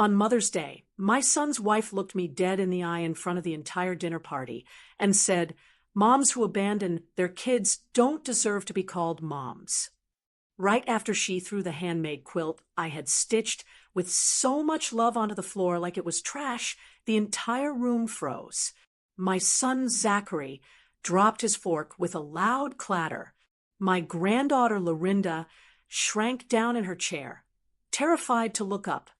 On Mother's Day, my son's wife looked me dead in the eye in front of the entire dinner party and said, "Moms who abandon their kids don't deserve to be called moms." Right after she threw the handmade quilt I had stitched with so much love onto the floor like it was trash, the entire room froze. My son Zachary dropped his fork with a loud clatter. My granddaughter Lorinda shrank down in her chair, terrified to look up.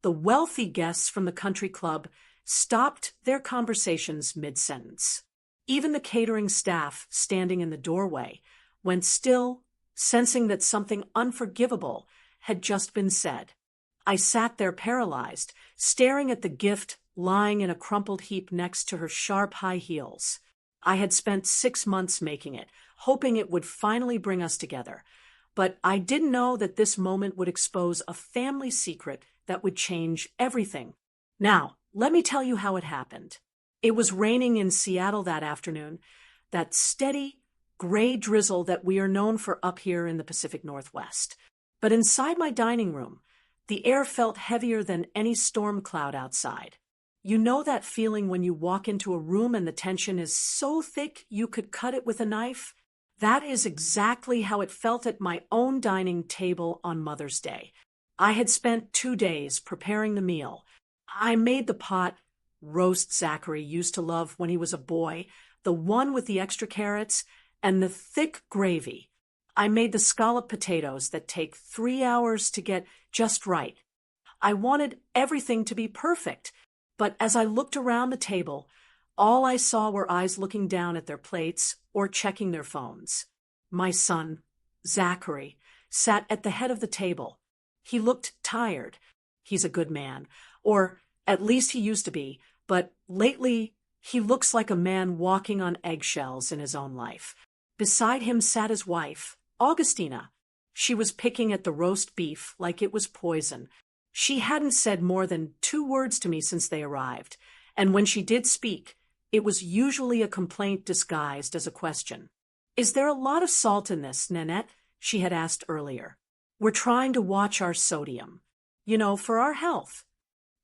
The wealthy guests from the country club stopped their conversations mid-sentence. Even the catering staff, standing in the doorway, went still, sensing that something unforgivable had just been said. I sat there paralyzed, staring at the gift lying in a crumpled heap next to her sharp high heels. I had spent 6 months making it, hoping it would finally bring us together. But I didn't know that this moment would expose a family secret that would change everything. Now, let me tell you how it happened. It was raining in Seattle that afternoon, that steady, gray drizzle that we are known for up here in the Pacific Northwest. But inside my dining room, the air felt heavier than any storm cloud outside. You know that feeling when you walk into a room and the tension is so thick you could cut it with a knife? That is exactly how it felt at my own dining table on Mother's Day. I had spent 2 days preparing the meal. I made the pot roast Zachary used to love when he was a boy, the one with the extra carrots, and the thick gravy. I made the scalloped potatoes that take 3 hours to get just right. I wanted everything to be perfect, but as I looked around the table, all I saw were eyes looking down at their plates or checking their phones. My son, Zachary, sat at the head of the table. He looked tired. He's a good man, or at least he used to be, but lately he looks like a man walking on eggshells in his own life. Beside him sat his wife, Augustina. She was picking at the roast beef like it was poison. She hadn't said more than 2 words to me since they arrived, and when she did speak, it was usually a complaint disguised as a question. "Is there a lot of salt in this, Nanette?" she had asked earlier. "We're trying to watch our sodium. For our health."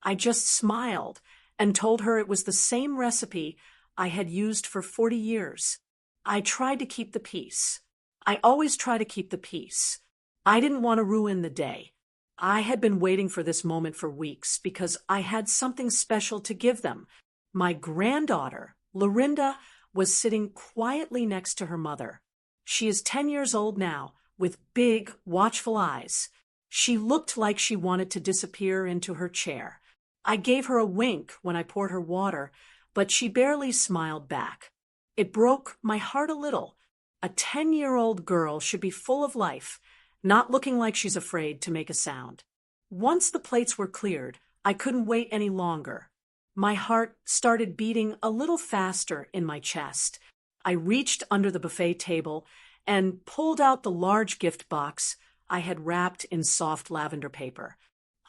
I just smiled and told her it was the same recipe I had used for 40 years. I tried to keep the peace. I always try to keep the peace. I didn't want to ruin the day. I had been waiting for this moment for weeks because I had something special to give them. My granddaughter, Lorinda, was sitting quietly next to her mother. She is 10 years old now, with big, watchful eyes. She looked like she wanted to disappear into her chair. I gave her a wink when I poured her water, but she barely smiled back. It broke my heart a little. A 10-year-old girl should be full of life, not looking like she's afraid to make a sound. Once the plates were cleared, I couldn't wait any longer. My heart started beating a little faster in my chest. I reached under the buffet table and pulled out the large gift box I had wrapped in soft lavender paper.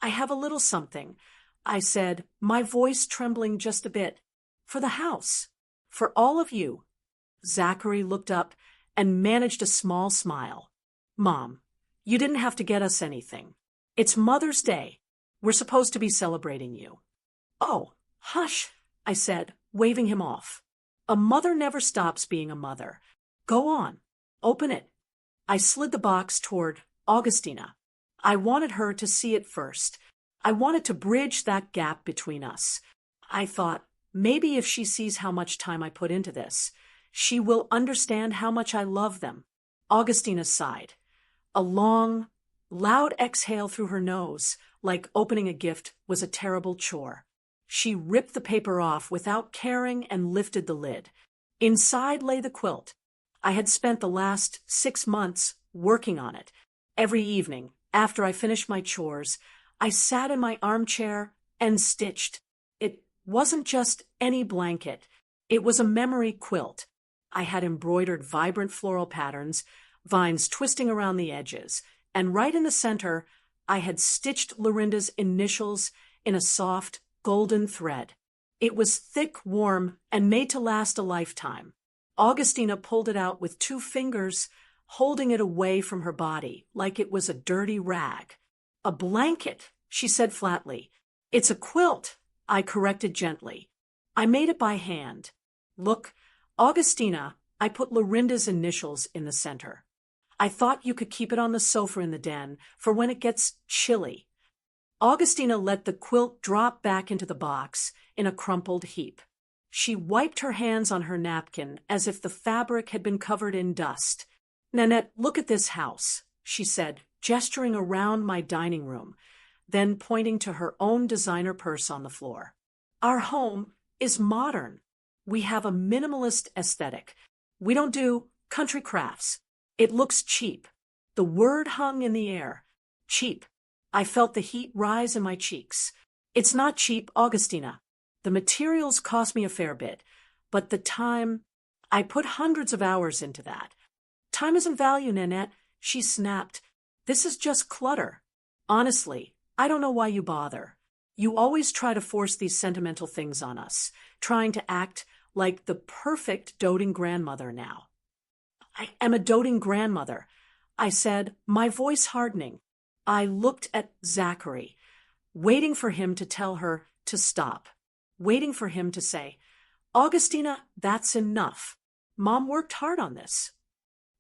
"I have a little something," I said, my voice trembling just a bit. "For the house. For all of you." Zachary looked up and managed a small smile. "Mom, you didn't have to get us anything. It's Mother's Day. We're supposed to be celebrating you." "Oh, hush," I said, waving him off. "A mother never stops being a mother. Go on. Open it." I slid the box toward Augustina. I wanted her to see it first. I wanted to bridge that gap between us. I thought, maybe if she sees how much time I put into this, she will understand how much I love them. Augustina sighed. A long, loud exhale through her nose, like opening a gift, was a terrible chore. She ripped the paper off without caring and lifted the lid. Inside lay the quilt. I had spent the last 6 months working on it. Every evening, after I finished my chores, I sat in my armchair and stitched. It wasn't just any blanket. It was a memory quilt. I had embroidered vibrant floral patterns, vines twisting around the edges, and right in the center, I had stitched Lorinda's initials in a soft, golden thread. It was thick, warm, and made to last a lifetime. Augustina pulled it out with 2 fingers, holding it away from her body like it was a dirty rag. "A blanket," she said flatly. It's a quilt, I corrected gently. I made it by hand. Look, Augustina, I put Lorinda's initials in the center. I thought you could keep it on the sofa in the den for when it gets chilly. Augustina let the quilt drop back into the box in a crumpled heap. She wiped her hands on her napkin as if the fabric had been covered in dust. Nanette, look at this house, she said, gesturing around my dining room, then pointing to her own designer purse on the floor. Our home is modern. We have a minimalist aesthetic. We don't do country crafts. It looks cheap. The word hung in the air. Cheap. I felt the heat rise in my cheeks. It's not cheap, Augustina. The materials cost me a fair bit, but the time, I put hundreds of hours into that. Time isn't value, Nanette, she snapped. This is just clutter. Honestly, I don't know why you bother. You always try to force these sentimental things on us, trying to act like the perfect doting grandmother now. I am a doting grandmother, I said, my voice hardening. I looked at Zachary, waiting for him to tell her to stop, waiting for him to say, Augustina, that's enough. Mom worked hard on this.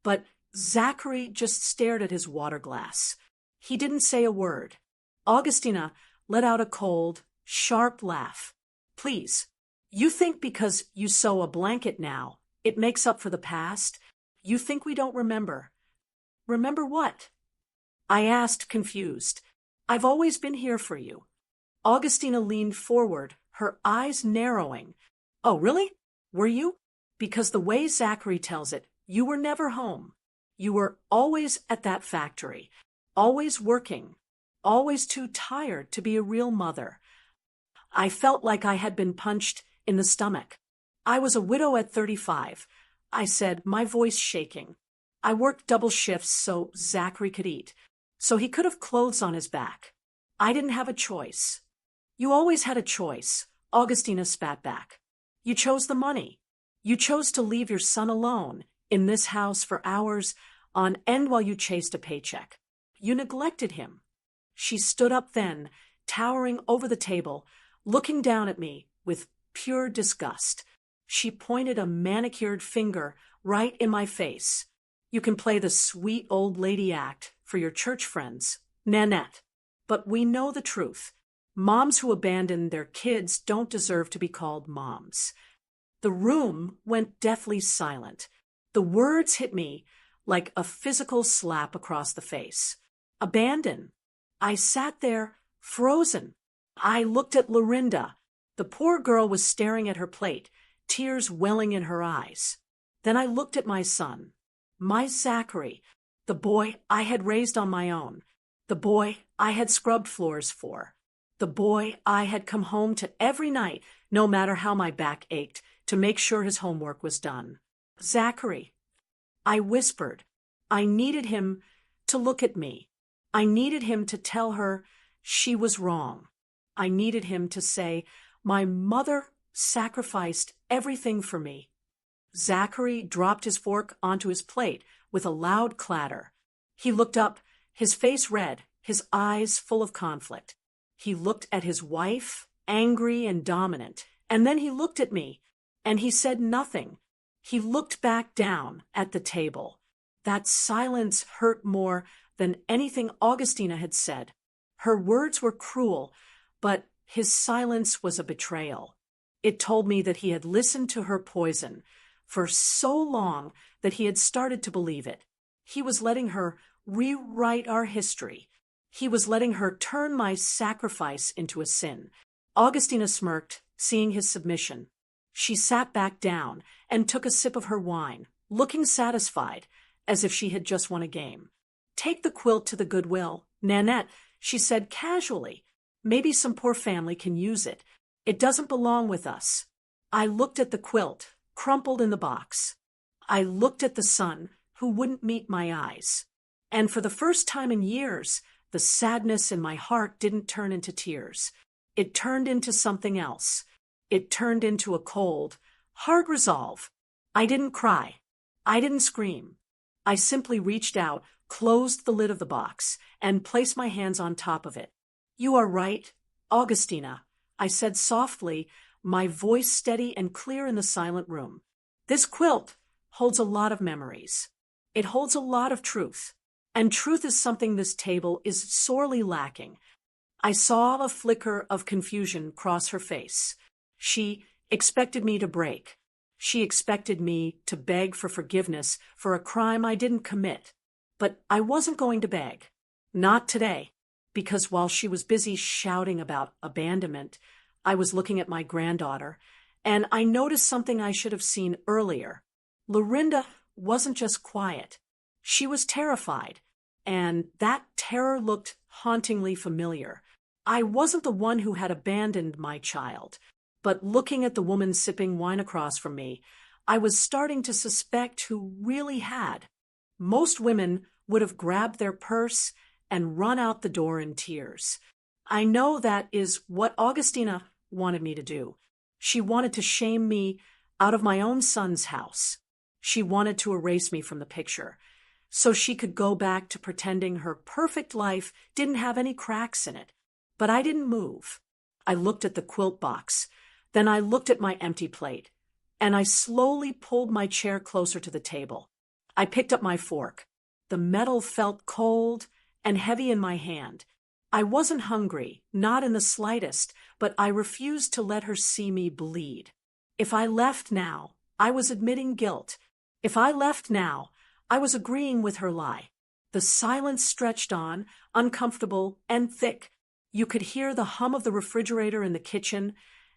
But Zachary just stared at his water glass. He didn't say a word. Augustina let out a cold, sharp laugh. Please, you think because you sew a blanket now, it makes up for the past? You think we don't remember? Remember what? I asked, confused. I've always been here for you. Augustina leaned forward, her eyes narrowing. Oh, really? Were you? Because the way Zachary tells it, you were never home. You were always at that factory, always working, always too tired to be a real mother. I felt like I had been punched in the stomach. I was a widow at 35, I said, my voice shaking. I worked double shifts so Zachary could eat, so he could have clothes on his back. I didn't have a choice. You always had a choice, Augustina spat back. You chose the money. You chose to leave your son alone in this house for hours on end while you chased a paycheck. You neglected him. She stood up then, towering over the table, looking down at me with pure disgust. She pointed a manicured finger right in my face. You can play the sweet old lady act for your church friends, Nanette. But we know the truth. Moms who abandon their kids don't deserve to be called moms. The room went deathly silent. The words hit me like a physical slap across the face. Abandon. I sat there, frozen. I looked at Lorinda. The poor girl was staring at her plate, tears welling in her eyes. Then I looked at my son, my Zachary, the boy I had raised on my own, the boy I had scrubbed floors for, the boy I had come home to every night, no matter how my back ached, to make sure his homework was done. Zachary. I whispered. I needed him to look at me. I needed him to tell her she was wrong. I needed him to say, my mother sacrificed everything for me. Zachary dropped his fork onto his plate with a loud clatter. He looked up, his face red, his eyes full of conflict. He looked at his wife, angry and dominant, and then he looked at me, and he said nothing. He looked back down at the table. That silence hurt more than anything Augustina had said. Her words were cruel, but his silence was a betrayal. It told me that he had listened to her poison for so long that he had started to believe it. He was letting her rewrite our history. He was letting her turn my sacrifice into a sin. Augustina smirked, seeing his submission. She sat back down and took a sip of her wine, looking satisfied, as if she had just won a game. Take the quilt to the Goodwill, Nanette, she said casually. Maybe some poor family can use it. It doesn't belong with us. I looked at the quilt, crumpled in the box. I looked at the son, who wouldn't meet my eyes. And for the first time in years, the sadness in my heart didn't turn into tears. It turned into something else. It turned into a cold, hard resolve. I didn't cry. I didn't scream. I simply reached out, closed the lid of the box, and placed my hands on top of it. You are right, Augustina, I said softly, my voice steady and clear in the silent room. This quilt holds a lot of memories. It holds a lot of truth. And truth is something this table is sorely lacking. I saw a flicker of confusion cross her face. She expected me to break. She expected me to beg for forgiveness for a crime I didn't commit. But I wasn't going to beg. Not today. Because while she was busy shouting about abandonment, I was looking at my granddaughter, and I noticed something I should have seen earlier. Lorinda wasn't just quiet. She was terrified, and that terror looked hauntingly familiar. I wasn't the one who had abandoned my child, but looking at the woman sipping wine across from me, I was starting to suspect who really had. Most women would have grabbed their purse and run out the door in tears. I know that is what Augustina wanted me to do. She wanted to shame me out of my own son's house. She wanted to erase me from the picture, so she could go back to pretending her perfect life didn't have any cracks in it. But I didn't move. I looked at the quilt box. Then I looked at my empty plate, and I slowly pulled my chair closer to the table. I picked up my fork. The metal felt cold and heavy in my hand. I wasn't hungry, not in the slightest, but I refused to let her see me bleed. If I left now, I was admitting guilt. If I left now, I was agreeing with her lie. The silence stretched on, uncomfortable and thick. You could hear the hum of the refrigerator in the kitchen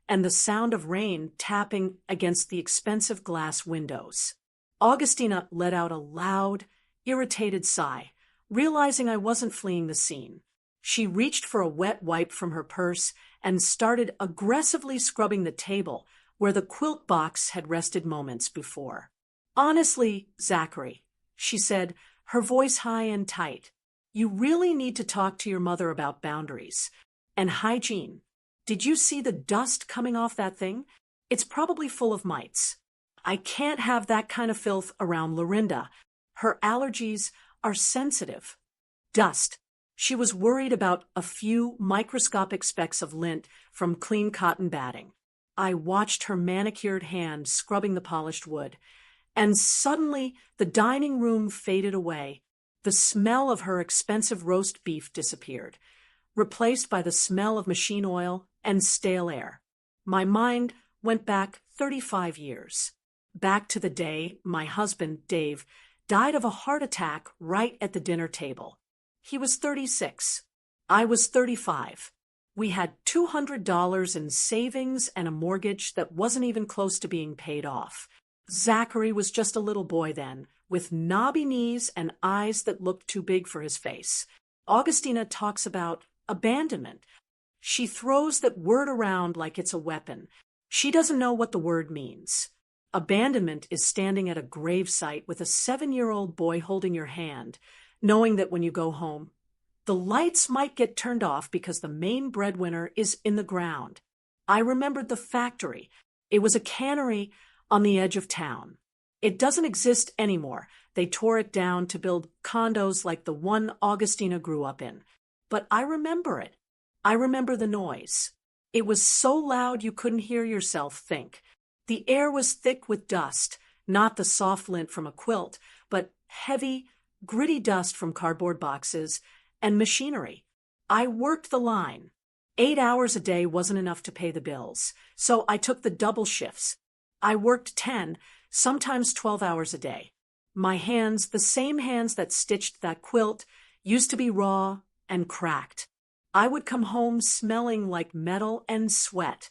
and the sound of rain tapping against the expensive glass windows. Augustina let out a loud, irritated sigh, realizing I wasn't fleeing the scene. She reached for a wet wipe from her purse and started aggressively scrubbing the table where the quilt box had rested moments before. Honestly, Zachary, she said, her voice high and tight, you really need to talk to your mother about boundaries and hygiene. Did you see the dust coming off that thing? It's probably full of mites. I can't have that kind of filth around Lorinda. Her allergies are sensitive. Dust. She was worried about a few microscopic specks of lint from clean cotton batting. I watched her manicured hand scrubbing the polished wood, and suddenly the dining room faded away. The smell of her expensive roast beef disappeared, replaced by the smell of machine oil and stale air. My mind went back 35 years, back to the day my husband, Dave, died of a heart attack right at the dinner table. He was 36. I was 35. We had $200 in savings and a mortgage that wasn't even close to being paid off. Zachary was just a little boy then, with knobby knees and eyes that looked too big for his face. Augustina talks about abandonment. She throws that word around like it's a weapon. She doesn't know what the word means. Abandonment is standing at a gravesite with a 7-year-old boy holding your hand, knowing that when you go home, the lights might get turned off because the main breadwinner is in the ground. I remembered the factory. It was a cannery on the edge of town. It doesn't exist anymore. They tore it down to build condos like the one Augustina grew up in. But I remember it. I remember the noise. It was so loud you couldn't hear yourself think. The air was thick with dust, not the soft lint from a quilt, but heavy, gritty dust from cardboard boxes and machinery. I worked the line. 8 hours a day wasn't enough to pay the bills, so I took the double shifts. I worked 10, sometimes 12 hours a day. My hands, the same hands that stitched that quilt, used to be raw and cracked. I would come home smelling like metal and sweat.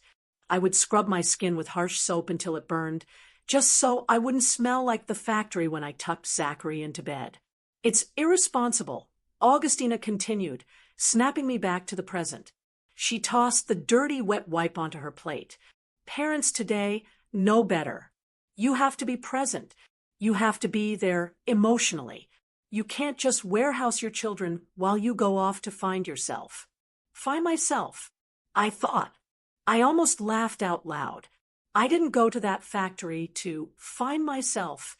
I would scrub my skin with harsh soap until it burned, just so I wouldn't smell like the factory when I tucked Zachary into bed. It's irresponsible, Augustina continued, snapping me back to the present. She tossed the dirty wet wipe onto her plate. Parents today know better. You have to be present. You have to be there emotionally. You can't just warehouse your children while you go off to find yourself. Find myself, I thought. I almost laughed out loud. I didn't go to that factory to find myself.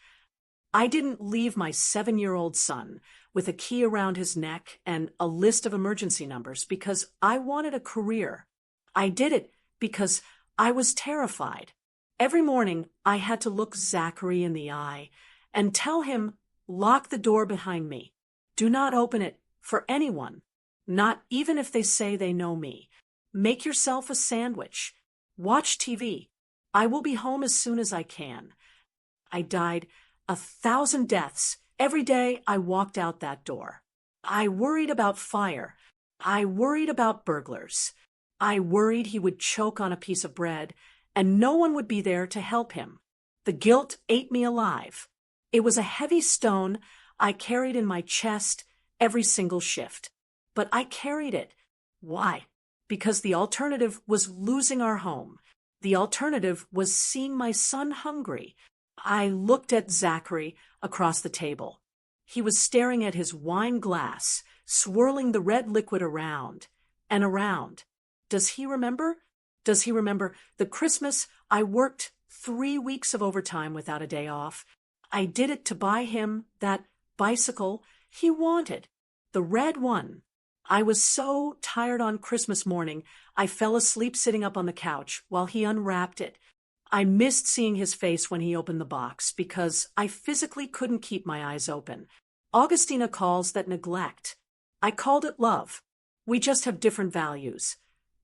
I didn't leave my 7-year-old son with a key around his neck and a list of emergency numbers because I wanted a career. I did it because I was terrified. Every morning I had to look Zachary in the eye and tell him, lock the door behind me. Do not open it for anyone, not even if they say they know me. Make yourself a sandwich. Watch TV. I will be home as soon as I can. I died 1,000 deaths every day I walked out that door. I worried about fire. I worried about burglars. I worried he would choke on a piece of bread and no one would be there to help him. The guilt ate me alive. It was a heavy stone I carried in my chest every single shift. But I carried it. Why? Because the alternative was losing our home. The alternative was seeing my son hungry. I looked at Zachary across the table. He was staring at his wine glass, swirling the red liquid around and around. Does he remember? Does he remember the Christmas I worked 3 weeks of overtime without a day off? I did it to buy him that bicycle he wanted, the red one. I was so tired on Christmas morning, I fell asleep sitting up on the couch while he unwrapped it. I missed seeing his face when he opened the box because I physically couldn't keep my eyes open. Augustina calls that neglect. I called it love. We just have different values.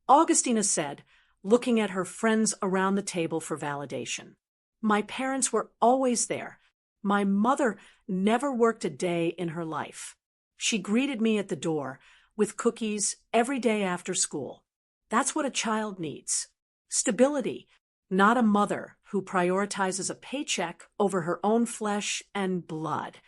Augustina said, looking at her friends around the table for validation. My parents were always there. My mother never worked a day in her life. She greeted me at the door with cookies every day after school. That's what a child needs. Stability, not a mother who prioritizes a paycheck over her own flesh and blood.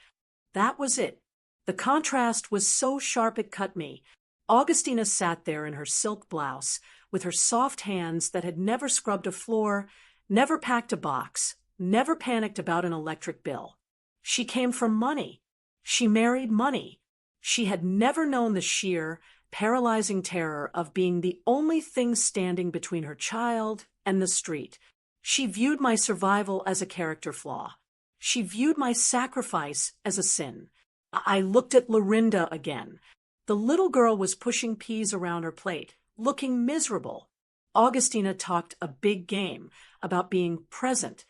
That was it. The contrast was so sharp it cut me. Augustina sat there in her silk blouse with her soft hands that had never scrubbed a floor, never packed a box, never panicked about an electric bill. She came from money. She married money. She had never known the sheer, paralyzing terror of being the only thing standing between her child and the street. She viewed my survival as a character flaw. She viewed my sacrifice as a sin. I looked at Lorinda again. The little girl was pushing peas around her plate, looking miserable. Augustina talked a big game about being present,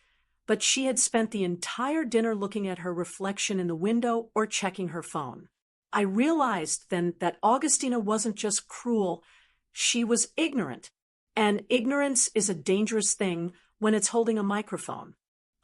but she had spent the entire dinner looking at her reflection in the window or checking her phone. I realized then that Augustina wasn't just cruel, she was ignorant. And ignorance is a dangerous thing when it's holding a microphone.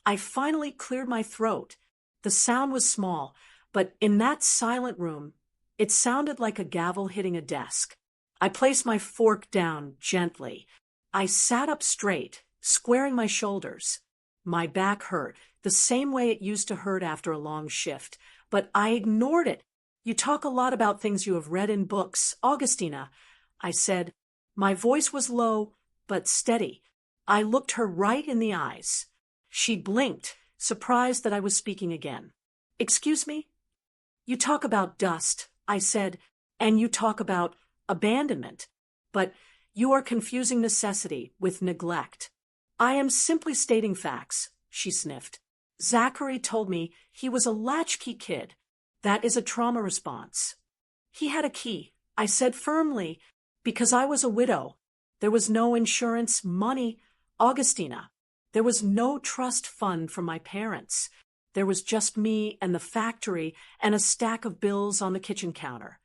I finally cleared my throat. The sound was small, but in that silent room, it sounded like a gavel hitting a desk. I placed my fork down gently. I sat up straight, squaring my shoulders. My back hurt, the same way it used to hurt after a long shift, but I ignored it. You talk a lot about things you have read in books, Augustina, I said. My voice was low, but steady. I looked her right in the eyes. She blinked, surprised that I was speaking again. Excuse me? You talk about dust, I said, and you talk about abandonment, but you are confusing necessity with neglect. I am simply stating facts, she sniffed. Zachary told me he was a latchkey kid. That is a trauma response. He had a key, I said firmly, because I was a widow. There was no insurance, money, Augustina. There was no trust fund from my parents. There was just me and the factory and a stack of bills on the kitchen counter.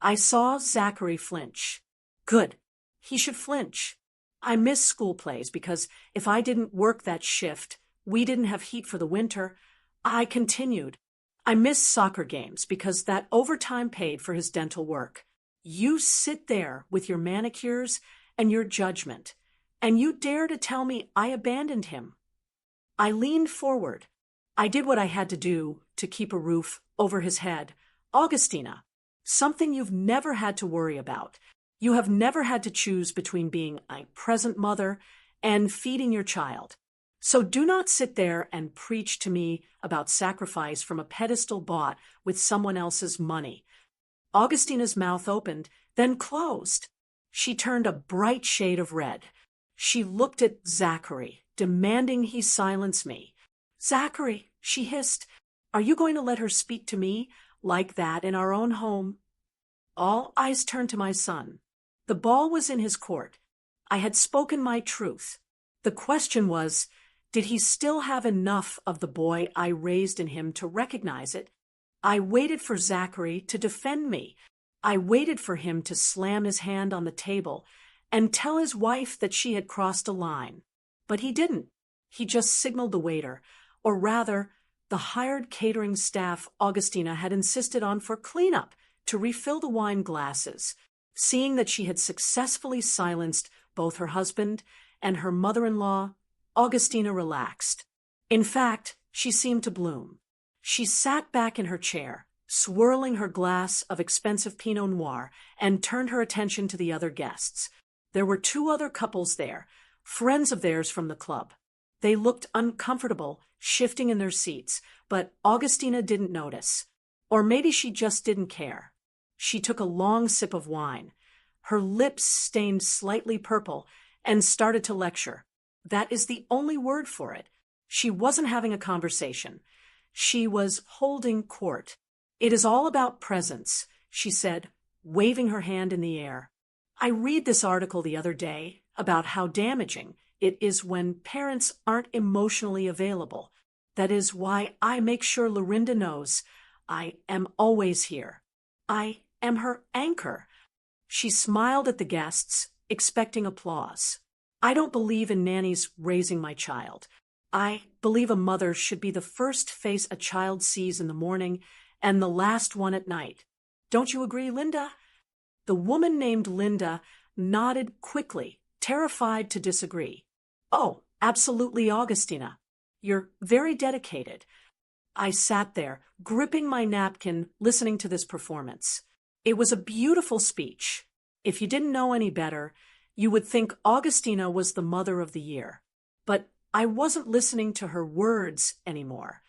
I saw Zachary flinch. Good. He should flinch. I miss school plays because if I didn't work that shift, we didn't have heat for the winter. I continued. I missed soccer games because that overtime paid for his dental work. You sit there with your manicures and your judgment, and you dare to tell me I abandoned him. I leaned forward. I did what I had to do to keep a roof over his head. Augustina, something you've never had to worry about. You have never had to choose between being a present mother and feeding your child. So do not sit there and preach to me about sacrifice from a pedestal bought with someone else's money. Augustina's mouth opened, then closed. She turned a bright shade of red. She looked at Zachary, demanding he silence me. Zachary, she hissed, are you going to let her speak to me like that in our own home? All eyes turned to my son. The ball was in his court. I had spoken my truth. The question was, did he still have enough of the boy I raised in him to recognize it? I waited for Zachary to defend me. I waited for him to slam his hand on the table and tell his wife that she had crossed a line. But he didn't. He just signaled the waiter, or rather, the hired catering staff Augustina had insisted on for cleanup, to refill the wine glasses. Seeing that she had successfully silenced both her husband and her mother-in-law, Augustina relaxed. In fact, she seemed to bloom. She sat back in her chair, swirling her glass of expensive Pinot Noir, and turned her attention to the other guests. There were 2 other couples there, friends of theirs from the club. They looked uncomfortable, shifting in their seats, but Augustina didn't notice. Or maybe she just didn't care. She took a long sip of wine. Her lips stained slightly purple, and started to lecture. That is the only word for it. She wasn't having a conversation. She was holding court. It is all about presence, she said, waving her hand in the air. I read this article the other day about how damaging it is when parents aren't emotionally available. That is why I make sure Lorinda knows I am always here. I am her anchor. She smiled at the guests, expecting applause. I don't believe in nannies raising my child. I believe a mother should be the first face a child sees in the morning and the last one at night. Don't you agree, Linda? The woman named Linda nodded quickly, terrified to disagree. Oh, absolutely, Augustina. You're very dedicated. I sat there, gripping my napkin, listening to this performance. It was a beautiful speech. If you didn't know any better, you would think Augustina was the mother of the year. But I wasn't listening to her words anymore.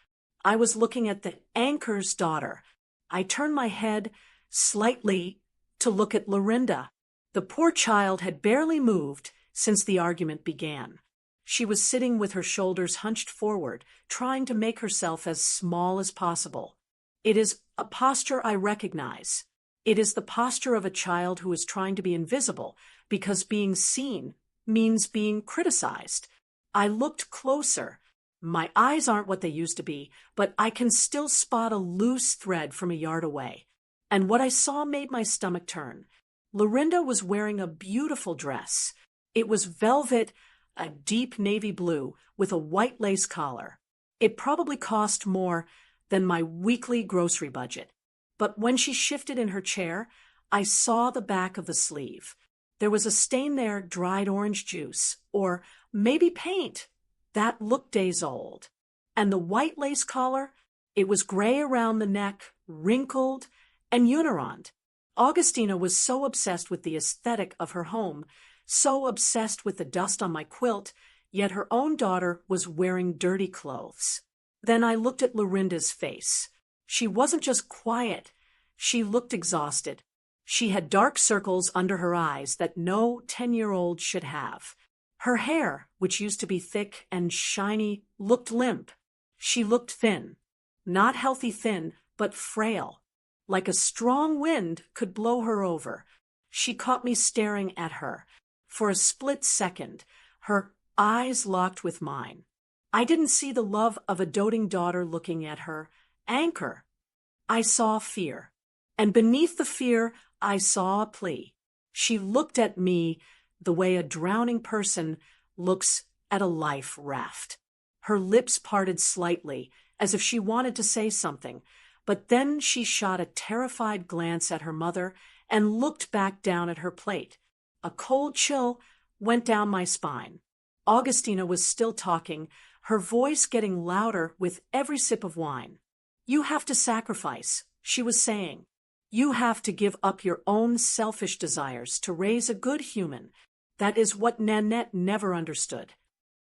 I was looking at the anchor's daughter. I turned my head slightly to look at Lorinda. The poor child had barely moved since the argument began. She was sitting with her shoulders hunched forward, trying to make herself as small as possible. It is a posture I recognize. It is the posture of a child who is trying to be invisible because being seen means being criticized. I looked closer. My eyes aren't what they used to be, but I can still spot a loose thread from a yard away. And what I saw made my stomach turn. Lorinda was wearing a beautiful dress. It was velvet, a deep navy blue, with a white lace collar. It probably cost more than my weekly grocery budget. But when she shifted in her chair, I saw the back of the sleeve. There was a stain there, dried orange juice, or maybe paint. That looked days old. And the white lace collar, it was gray around the neck, wrinkled, and unirond. Augustina was so obsessed with the aesthetic of her home, so obsessed with the dust on my quilt, yet her own daughter was wearing dirty clothes. Then I looked at Lorinda's face. She wasn't just quiet. She looked exhausted. She had dark circles under her eyes that no 10-year-old should have. Her hair, which used to be thick and shiny, looked limp. She looked thin. Not healthy thin, but frail. Like a strong wind could blow her over. She caught me staring at her. For a split second, her eyes locked with mine. I didn't see the love of a doting daughter looking at her anchor. I saw fear. And beneath the fear, I saw a plea. She looked at me the way a drowning person looks at a life raft. Her lips parted slightly, as if she wanted to say something, but then she shot a terrified glance at her mother and looked back down at her plate. A cold chill went down my spine. Augustina was still talking, her voice getting louder with every sip of wine. You have to sacrifice, she was saying. You have to give up your own selfish desires to raise a good human. That is what Nanette never understood.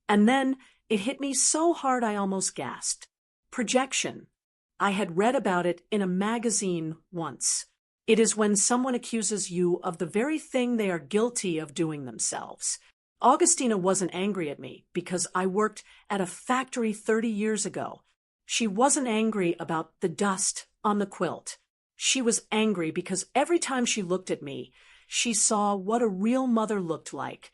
And then it hit me so hard I almost gasped. Projection. I had read about it in a magazine once. It is when someone accuses you of the very thing they are guilty of doing themselves. Augustina wasn't angry at me because I worked at a factory 30 years ago. She wasn't angry about the dust on the quilt. She was angry because every time she looked at me, she saw what a real mother looked like,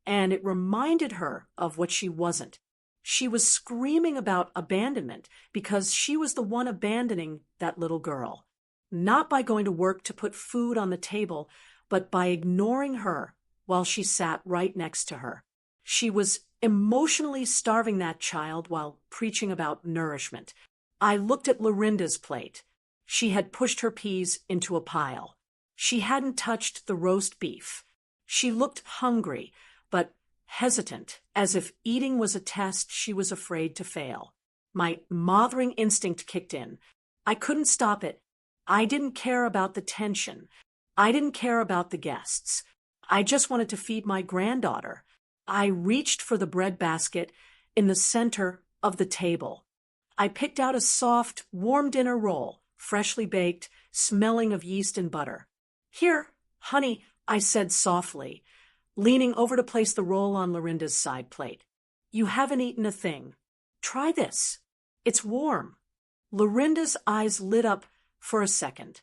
and it reminded her of what she wasn't. She was screaming about abandonment because she was the one abandoning that little girl. Not by going to work to put food on the table, but by ignoring her while she sat right next to her. She was emotionally starving that child while preaching about nourishment. I looked at Lorinda's plate. She had pushed her peas into a pile. She hadn't touched the roast beef. She looked hungry, but hesitant, as if eating was a test she was afraid to fail. My mothering instinct kicked in. I couldn't stop it. I didn't care about the tension. I didn't care about the guests. I just wanted to feed my granddaughter. I reached for the bread basket in the center of the table. I picked out a soft, warm dinner roll, freshly baked, smelling of yeast and butter. "Here, honey," I said softly, leaning over to place the roll on Lorinda's side plate. "You haven't eaten a thing. Try this. It's warm." Lorinda's eyes lit up for a second.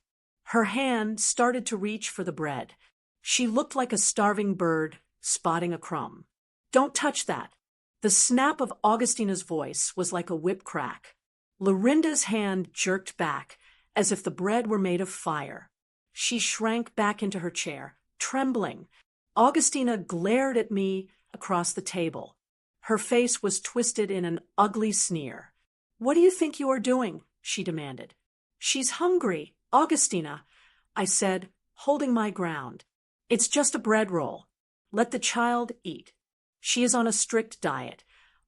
Her hand started to reach for the bread. She looked like a starving bird spotting a crumb. "Don't touch that." The snap of Augustina's voice was like a whip crack. Lorinda's hand jerked back, as if the bread were made of fire. She shrank back into her chair, trembling. Augustina glared at me across the table. Her face was twisted in an ugly sneer. "What do you think you are doing?" she demanded. "She's hungry, Augustina," I said, holding my ground. "It's just a bread roll. Let the child eat. She is on a strict diet."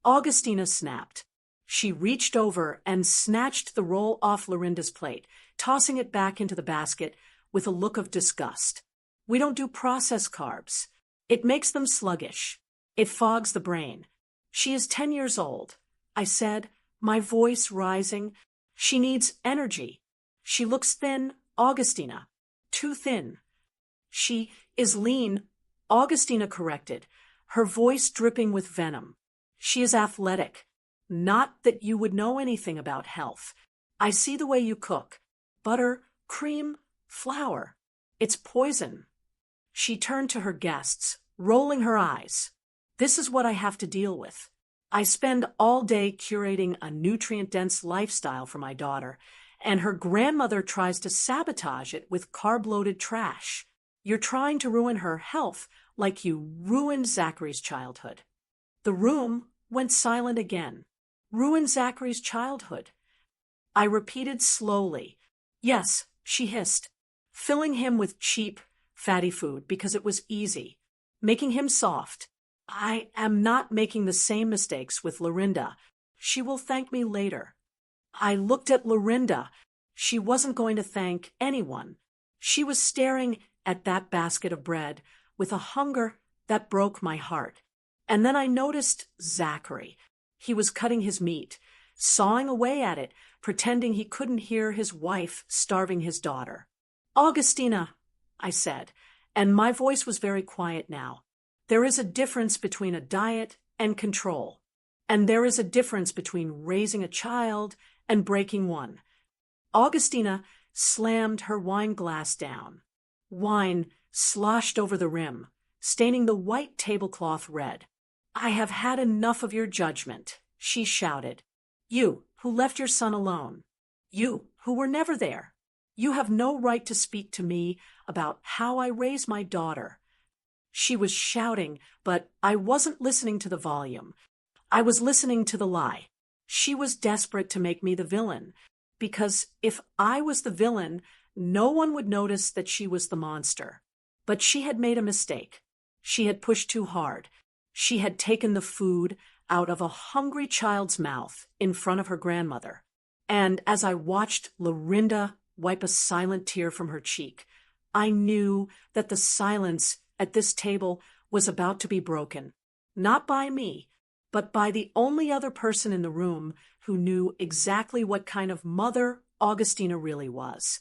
Augustina snapped. She reached over and snatched the roll off Lorinda's plate, tossing it back into the basket with a look of disgust. "We don't do processed carbs. It makes them sluggish. It fogs the brain. She is 10 years old," I said, my voice rising. "She needs energy. She looks thin, Augustina. Too thin." "She is lean," Augustina corrected, her voice dripping with venom. "She is athletic. Not that you would know anything about health. I see the way you cook. Butter, cream, flour. It's poison." She turned to her guests, rolling her eyes. "This is what I have to deal with. I spend all day curating a nutrient-dense lifestyle for my daughter, and her grandmother tries to sabotage it with carb-loaded trash. You're trying to ruin her health like you ruined Zachary's childhood." The room went silent again. "Ruin Zachary's childhood?" I repeated slowly. "Yes," she hissed, "filling him with cheap, fatty food because it was easy, making him soft. I am not making the same mistakes with Lorinda. She will thank me later." I looked at Lorinda. She wasn't going to thank anyone. She was staring at that basket of bread with a hunger that broke my heart. And then I noticed Zachary. He was cutting his meat, sawing away at it, pretending he couldn't hear his wife starving his daughter. "Augustina," I said, and my voice was very quiet now. "There is a difference between a diet and control. And there is a difference between raising a child and breaking one." Augustina slammed her wine glass down. Wine sloshed over the rim, staining the white tablecloth red. "I have had enough of your judgment," she shouted. "You, who left your son alone. You, who were never there. You have no right to speak to me about how I raise my daughter." She was shouting, but I wasn't listening to the volume. I was listening to the lie. She was desperate to make me the villain, because if I was the villain, no one would notice that she was the monster. But she had made a mistake. She had pushed too hard. She had taken the food out of a hungry child's mouth in front of her grandmother. And as I watched Lorinda wipe a silent tear from her cheek, I knew that the silence at this table was about to be broken, not by me, but by the only other person in the room who knew exactly what kind of mother Augustina really was.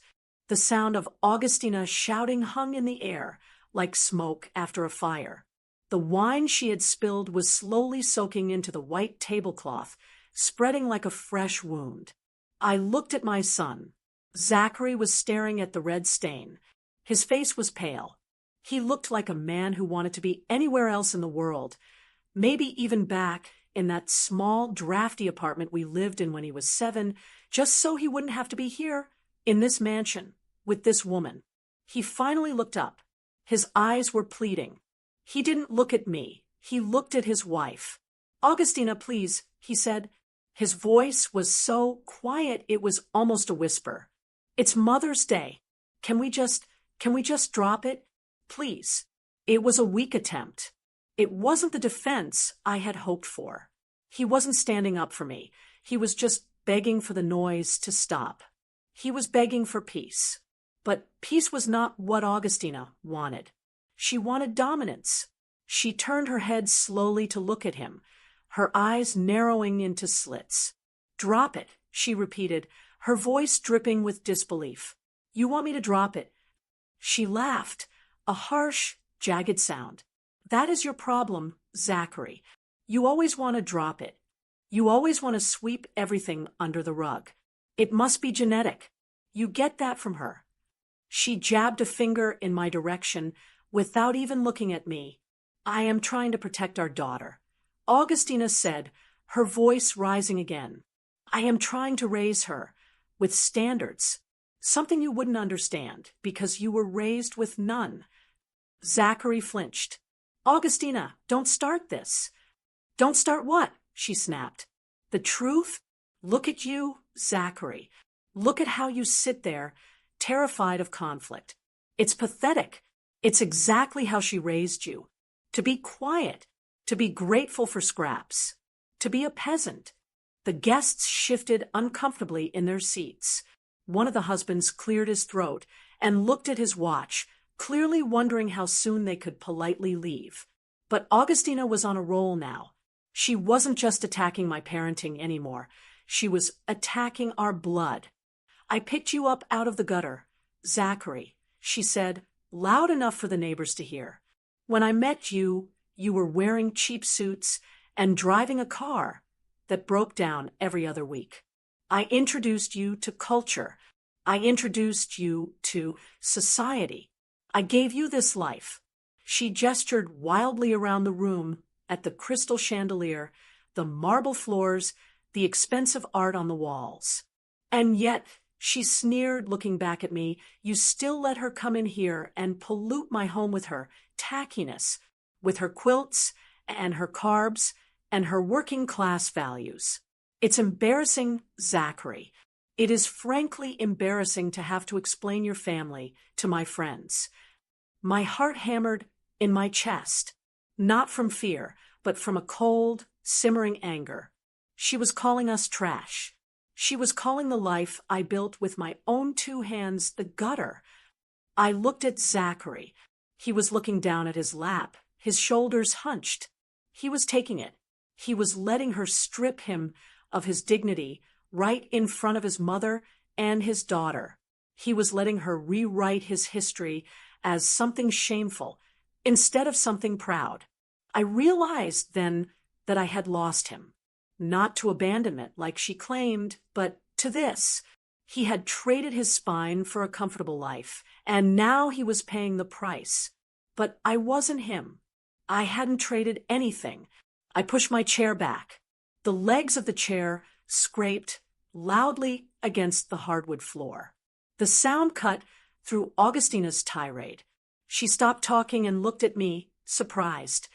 The sound of Augustina shouting hung in the air like smoke after a fire. The wine she had spilled was slowly soaking into the white tablecloth, spreading like a fresh wound. I looked at my son. Zachary was staring at the red stain. His face was pale. He looked like a man who wanted to be anywhere else in the world, maybe even back in that small, drafty apartment we lived in when he was 7, just so he wouldn't have to be here in this mansion with this woman. He finally looked up. His eyes were pleading. He didn't look at me. He looked at his wife. "Augustina, please," he said. His voice was so quiet it was almost a whisper. "It's Mother's Day. Can we just drop it? Please." It was a weak attempt. It wasn't the defense I had hoped for. He wasn't standing up for me. He was just begging for the noise to stop. He was begging for peace. But peace was not what Augustina wanted. She wanted dominance. She turned her head slowly to look at him, her eyes narrowing into slits. "Drop it," she repeated, her voice dripping with disbelief. "You want me to drop it?" She laughed, a harsh, jagged sound. "That is your problem, Zachary. You always want to drop it. You always want to sweep everything under the rug. It must be genetic. You get that from her." She jabbed a finger in my direction without even looking at me. "I am trying to protect our daughter," Augustina said, her voice rising again. "I am trying to raise her with standards, something you wouldn't understand because you were raised with none." Zachary flinched. "Augustina, don't start this." "Don't start what?" she snapped. "The truth? Look at you, Zachary. Look at how you sit there, terrified of conflict. It's pathetic. It's exactly how she raised you. To be quiet, to be grateful for scraps, to be a peasant." The guests shifted uncomfortably in their seats. One of the husbands cleared his throat and looked at his watch, clearly wondering how soon they could politely leave. But Augustina was on a roll now. She wasn't just attacking my parenting anymore. She was attacking our blood. "I picked you up out of the gutter, Zachary," she said, loud enough for the neighbors to hear. "When I met you, you were wearing cheap suits and driving a car that broke down every other week. I introduced you to culture. I introduced you to society. I gave you this life." She gestured wildly around the room at the crystal chandelier, the marble floors, the expensive art on the walls. "And yet," she sneered, looking back at me, "you still let her come in here and pollute my home with her tackiness, with her quilts and her carbs and her working-class values. It's embarrassing, Zachary. It is frankly embarrassing to have to explain your family to my friends." My heart hammered in my chest, not from fear, but from a cold, simmering anger. She was calling us trash. She was calling the life I built with my own 2 hands the gutter. I looked at Zachary. He was looking down at his lap, his shoulders hunched. He was taking it. He was letting her strip him of his dignity right in front of his mother and his daughter. He was letting her rewrite his history as something shameful instead of something proud. I realized then that I had lost him, not to abandonment like she claimed, but to this. He had traded his spine for a comfortable life, and now he was paying the price. But I wasn't him. I hadn't traded anything. I pushed my chair back. The legs of the chair scraped loudly against the hardwood floor. The sound cut through Augustina's tirade. She stopped talking and looked at me, surprised.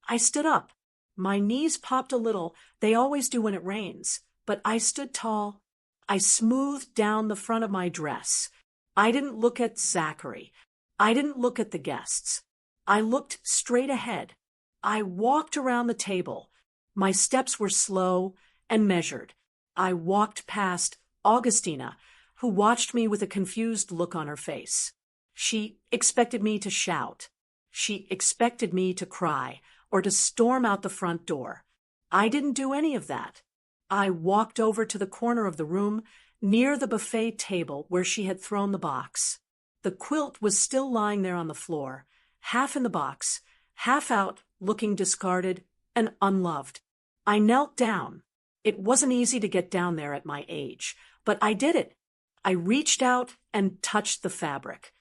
I stood up. My knees popped a little. They always do when it rains. But I stood tall. I smoothed down the front of my dress. I didn't look at Zachary. I didn't look at the guests. I looked straight ahead. I walked around the table. My steps were slow and measured. I walked past Augustina, who watched me with a confused look on her face. She expected me to shout. She expected me to cry or to storm out the front door. I didn't do any of that. I walked over to the corner of the room, near the buffet table where she had thrown the box. The quilt was still lying there on the floor, half in the box, half out, looking discarded and unloved. I knelt down. It wasn't easy to get down there at my age, but I did it. I reached out and touched the fabric.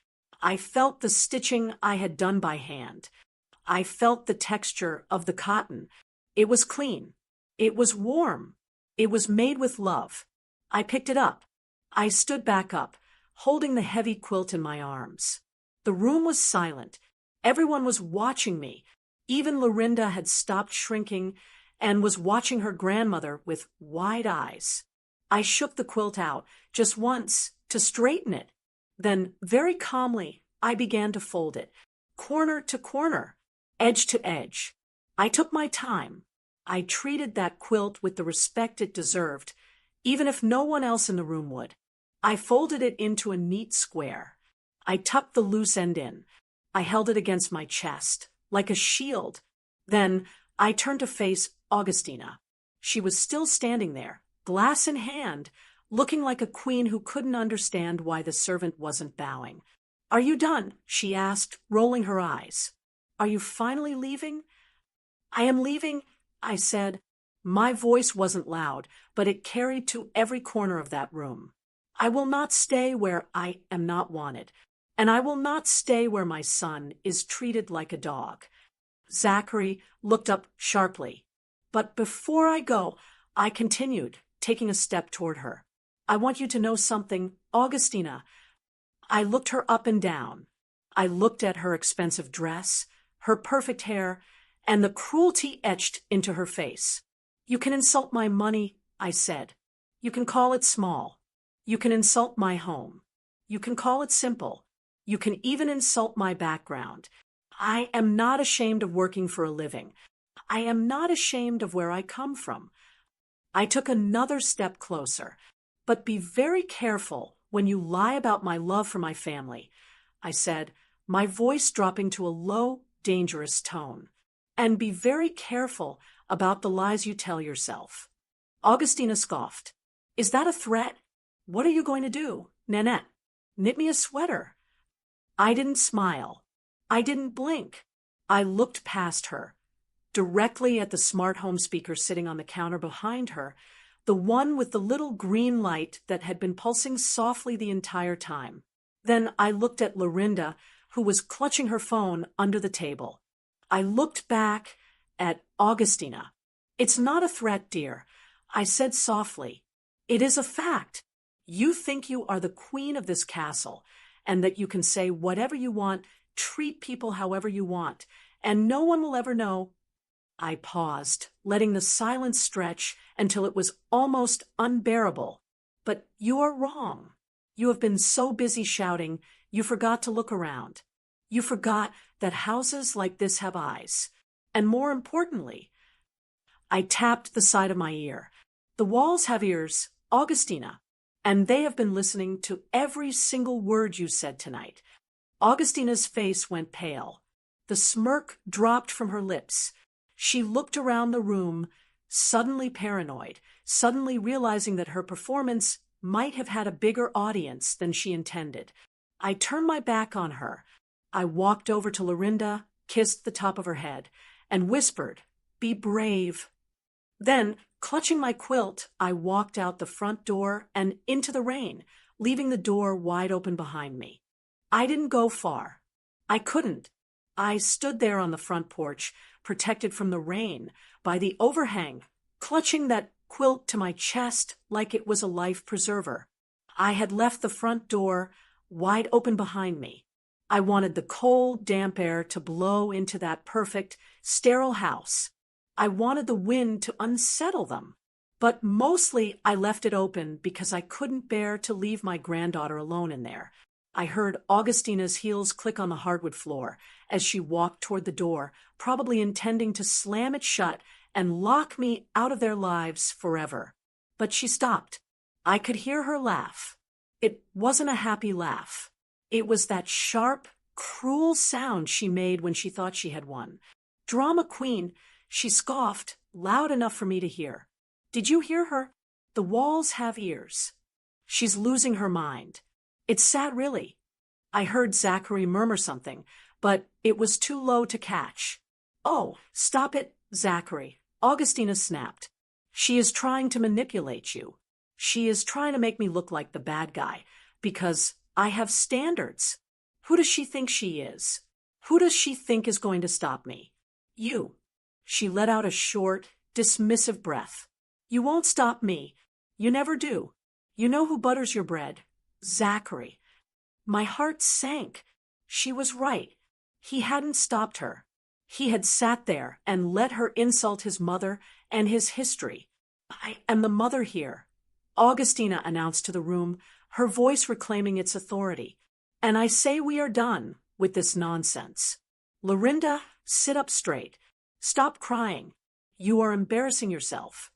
I felt the stitching I had done by hand. I felt the texture of the cotton. It was clean. It was warm. It was made with love. I picked it up. I stood back up, holding the heavy quilt in my arms. The room was silent. Everyone was watching me. Even Lorinda had stopped shrinking and was watching her grandmother with wide eyes. I shook the quilt out, just once, to straighten it. Then, very calmly, I began to fold it, corner to corner, edge to edge. I took my time. I treated that quilt with the respect it deserved, even if no one else in the room would. I folded it into a neat square. I tucked the loose end in. I held it against my chest, like a shield. Then I turned to face Augustina. She was still standing there, glass in hand, looking like a queen who couldn't understand why the servant wasn't bowing. "Are you done?" she asked, rolling her eyes. "Are you finally leaving?" "I am leaving," I said. My voice wasn't loud, but it carried to every corner of that room. "I will not stay where I am not wanted, and I will not stay where my son is treated like a dog." Zachary looked up sharply. "But before I go," I continued, taking a step toward her, "I want you to know something, Augustina." I looked her up and down. I looked at her expensive dress, her perfect hair, and the cruelty etched into her face. "You can insult my money," I said. "You can call it small. You can insult my home. You can call it simple. You can even insult my background. I am not ashamed of working for a living. I am not ashamed of where I come from." I took another step closer. "But be very careful when you lie about my love for my family," I said, my voice dropping to a low, dangerous tone. "And be very careful about the lies you tell yourself." Augustina scoffed. "Is that a threat? What are you going to do, Nanette? Knit me a sweater?" I didn't smile. I didn't blink. I looked past her, directly at the smart home speaker sitting on the counter behind her, the one with the little green light that had been pulsing softly the entire time. Then I looked at Lorinda, who was clutching her phone under the table. I looked back at Augustina. "It's not a threat, dear," I said softly. "It is a fact. You think you are the queen of this castle, and that you can say whatever you want, treat people however you want, and no one will ever know." I paused, letting the silence stretch until it was almost unbearable. "But you are wrong. You have been so busy shouting, you forgot to look around. You forgot that houses like this have eyes. And more importantly," I tapped the side of my ear, "the walls have ears, Augustina, and they have been listening to every single word you said tonight." Augustina's face went pale. The smirk dropped from her lips. She looked around the room, suddenly paranoid, suddenly realizing that her performance might have had a bigger audience than she intended. I turned my back on her. I walked over to Lorinda, kissed the top of her head, and whispered, "Be brave." Then, clutching my quilt, I walked out the front door and into the rain, leaving the door wide open behind me. I didn't go far. I couldn't. I stood there on the front porch, protected from the rain by the overhang, clutching that quilt to my chest like it was a life preserver. I had left the front door wide open behind me. I wanted the cold, damp air to blow into that perfect, sterile house. I wanted the wind to unsettle them. But mostly I left it open because I couldn't bear to leave my granddaughter alone in there. I heard Augustina's heels click on the hardwood floor as she walked toward the door, probably intending to slam it shut and lock me out of their lives forever. But she stopped. I could hear her laugh. It wasn't a happy laugh. It was that sharp, cruel sound she made when she thought she had won. "Drama queen," she scoffed, loud enough for me to hear. "Did you hear her? The walls have ears. She's losing her mind. It's sad, really." I heard Zachary murmur something, but it was too low to catch. "Oh, stop it, Zachary," Augustina snapped. "She is trying to manipulate you. She is trying to make me look like the bad guy, because I have standards. Who does she think she is? Who does she think is going to stop me? You. She let out a short, dismissive breath. You won't stop me. You never do. You know who butters your bread? Zachary. My heart sank. She was right. He hadn't stopped her. He had sat there and let her insult his mother and his history. I am the mother here, Augustina announced to the room, her voice reclaiming its authority. And I say we are done with this nonsense. Lorinda, sit up straight. Stop crying. You are embarrassing yourself.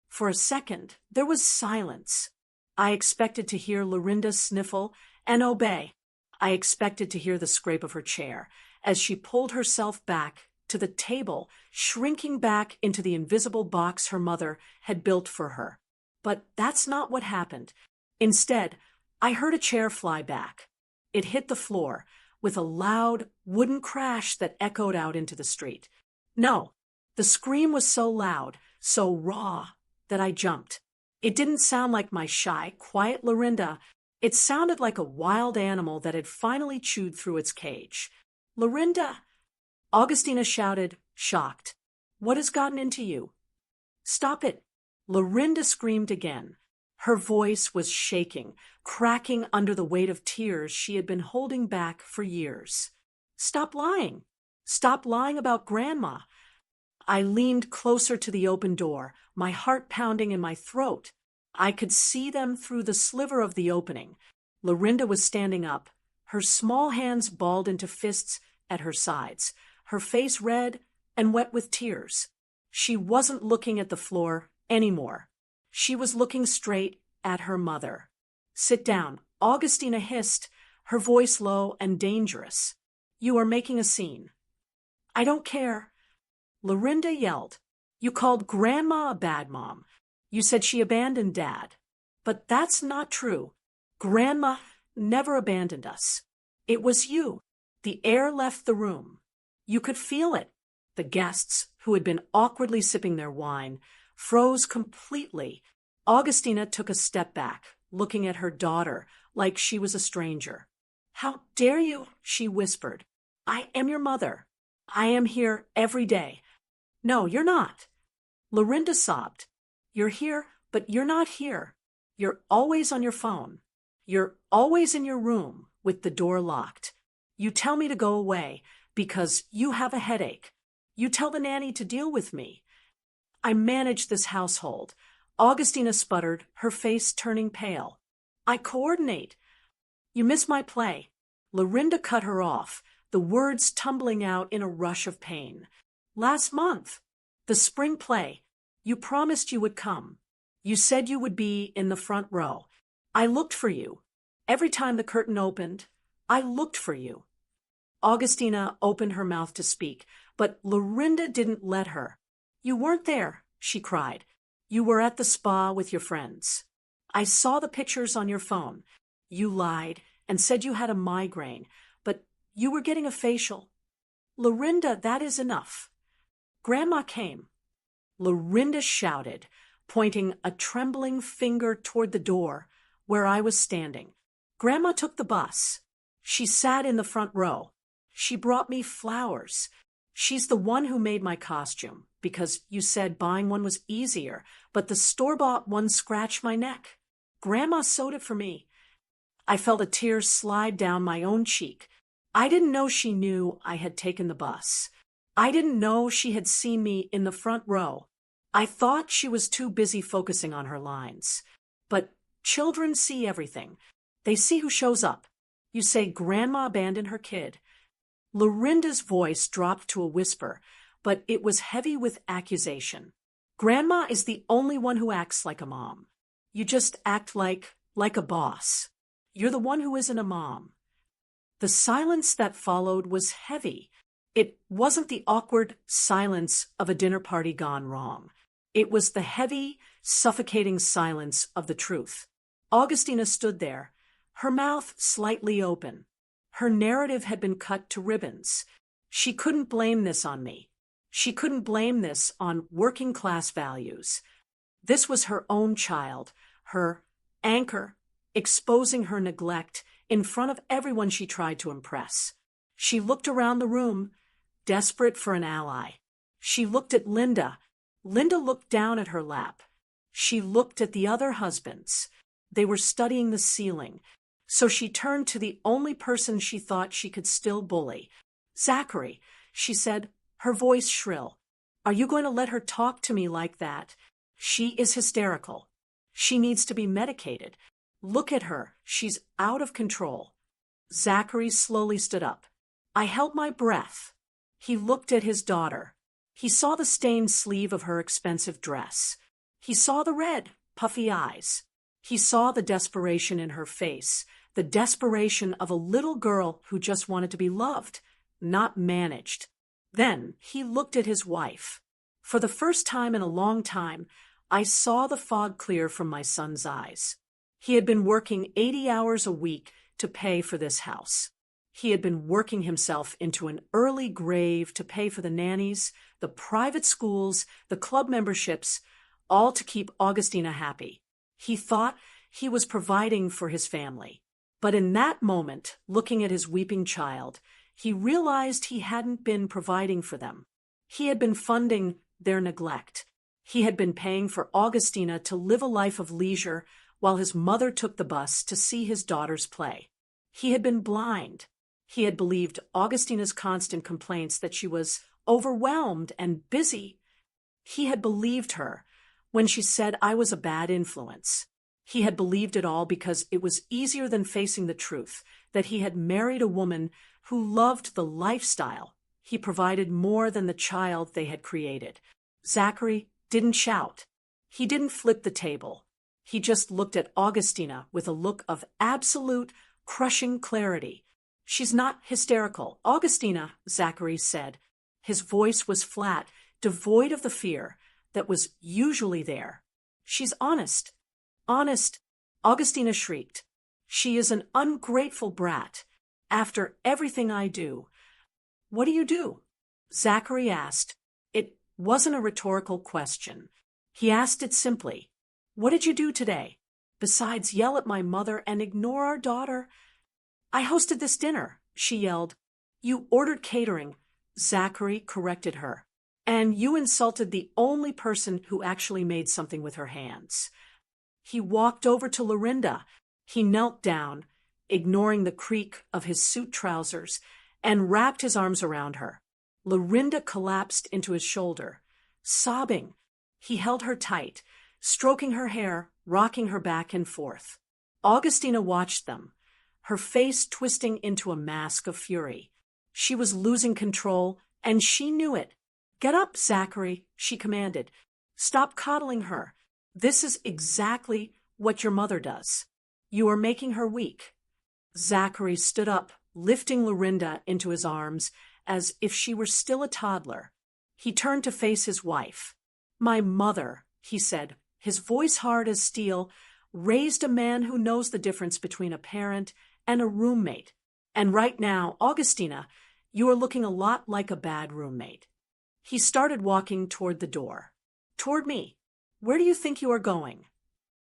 For a second, there was silence. I expected to hear Lorinda sniffle and obey. I expected to hear the scrape of her chair as she pulled herself back to the table, shrinking back into the invisible box her mother had built for her. But that's not what happened. Instead, I heard a chair fly back. It hit the floor with a loud wooden crash that echoed out into the street. No, the scream was so loud, so raw, that I jumped. It didn't sound like my shy, quiet Lorinda. It sounded like a wild animal that had finally chewed through its cage. Lorinda! Augustina shouted, shocked. What has gotten into you? Stop it! Lorinda screamed again. Her voice was shaking, cracking under the weight of tears she had been holding back for years. Stop lying! Stop lying about Grandma! I leaned closer to the open door, my heart pounding in my throat. I could see them through the sliver of the opening. Lorinda was standing up, her small hands balled into fists at her sides, her face red and wet with tears. She wasn't looking at the floor anymore. She was looking straight at her mother. Sit down, Augustina hissed, her voice low and dangerous. You are making a scene. I don't care. Lorinda yelled. You called Grandma a bad mom. You said she abandoned Dad. But that's not true. Grandma never abandoned us. It was you. The air left the room. You could feel it. The guests, who had been awkwardly sipping their wine, froze completely. Augustina took a step back, looking at her daughter like she was a stranger. How dare you? She whispered. I am your mother. I am here every day. No, you're not. Lorinda sobbed. You're here, but you're not here. You're always on your phone. You're always in your room with the door locked. You tell me to go away because you have a headache. You tell the nanny to deal with me. I manage this household. Augustina sputtered, her face turning pale. I coordinate. You miss my play. Lorinda cut her off, the words tumbling out in a rush of pain. Last month. The spring play. You promised you would come. You said you would be in the front row. I looked for you. Every time the curtain opened, I looked for you. Augustina opened her mouth to speak, but Lorinda didn't let her. You weren't there, she cried. You were at the spa with your friends. I saw the pictures on your phone. You lied and said you had a migraine, but you were getting a facial. Lorinda, that is enough. Grandma came. Lorinda shouted, pointing a trembling finger toward the door where I was standing. Grandma took the bus. She sat in the front row. She brought me flowers. She's the one who made my costume, because you said buying one was easier, but the store-bought one scratched my neck. Grandma sewed it for me. I felt a tear slide down my own cheek. I didn't know she knew I had taken the bus. I didn't know she had seen me in the front row. I thought she was too busy focusing on her lines. But children see everything. They see who shows up. You say Grandma abandoned her kid. Lorinda's voice dropped to a whisper, but it was heavy with accusation. Grandma is the only one who acts like a mom. You just act like a boss. You're the one who isn't a mom. The silence that followed was heavy. It wasn't the awkward silence of a dinner party gone wrong. It was the heavy, suffocating silence of the truth. Augustina stood there, her mouth slightly open. Her narrative had been cut to ribbons. She couldn't blame this on me. She couldn't blame this on working-class values. This was her own child, her anchor, exposing her neglect in front of everyone she tried to impress. She looked around the room, desperate for an ally. She looked at Linda. Linda looked down at her lap. She looked at the other husbands. They were studying the ceiling. So she turned to the only person she thought she could still bully. "Zachary," she said, her voice shrill. "Are you going to let her talk to me like that? She is hysterical. She needs to be medicated. Look at her. She's out of control." Zachary slowly stood up. I held my breath. He looked at his daughter. He saw the stained sleeve of her expensive dress. He saw the red, puffy eyes. He saw the desperation in her face, the desperation of a little girl who just wanted to be loved, not managed. Then he looked at his wife. For the first time in a long time, I saw the fog clear from my son's eyes. He had been working 80 hours a week to pay for this house. He had been working himself into an early grave to pay for the nannies, the private schools, the club memberships, all to keep Augustina happy. He thought he was providing for his family. But in that moment, looking at his weeping child, he realized he hadn't been providing for them. He had been funding their neglect. He had been paying for Augustina to live a life of leisure while his mother took the bus to see his daughters play. He had been blind. He had believed Augustina's constant complaints that she was overwhelmed and busy. He had believed her when she said I was a bad influence. He had believed it all because it was easier than facing the truth that he had married a woman who loved the lifestyle he provided more than the child they had created. Zachary didn't shout. He didn't flip the table. He just looked at Augustina with a look of absolute, crushing clarity. "She's not hysterical, Augustina," Zachary said. His voice was flat, devoid of the fear that was usually there. "She's honest." "Honest," Augustina shrieked. "She is an ungrateful brat. After everything I do." "What do you do?" Zachary asked. It wasn't a rhetorical question. He asked it simply. "What did you do today? Besides yell at my mother and ignore our daughter?" "I hosted this dinner," she yelled. "You ordered catering," Zachary corrected her. "And you insulted the only person who actually made something with her hands." He walked over to Lorinda. He knelt down, ignoring the creak of his suit trousers, and wrapped his arms around her. Lorinda collapsed into his shoulder, sobbing. He held her tight, stroking her hair, rocking her back and forth. Augustina watched them, her face twisting into a mask of fury. She was losing control, and she knew it. "Get up, Zachary," she commanded. "Stop coddling her. This is exactly what your mother does. You are making her weak." Zachary stood up, lifting Lorinda into his arms as if she were still a toddler. He turned to face his wife. "My mother," he said, his voice hard as steel, "raised a man who knows the difference between a parent and a roommate. And right now, Augustina, you are looking a lot like a bad roommate." He started walking toward the door. "Toward me. Where do you think you are going?"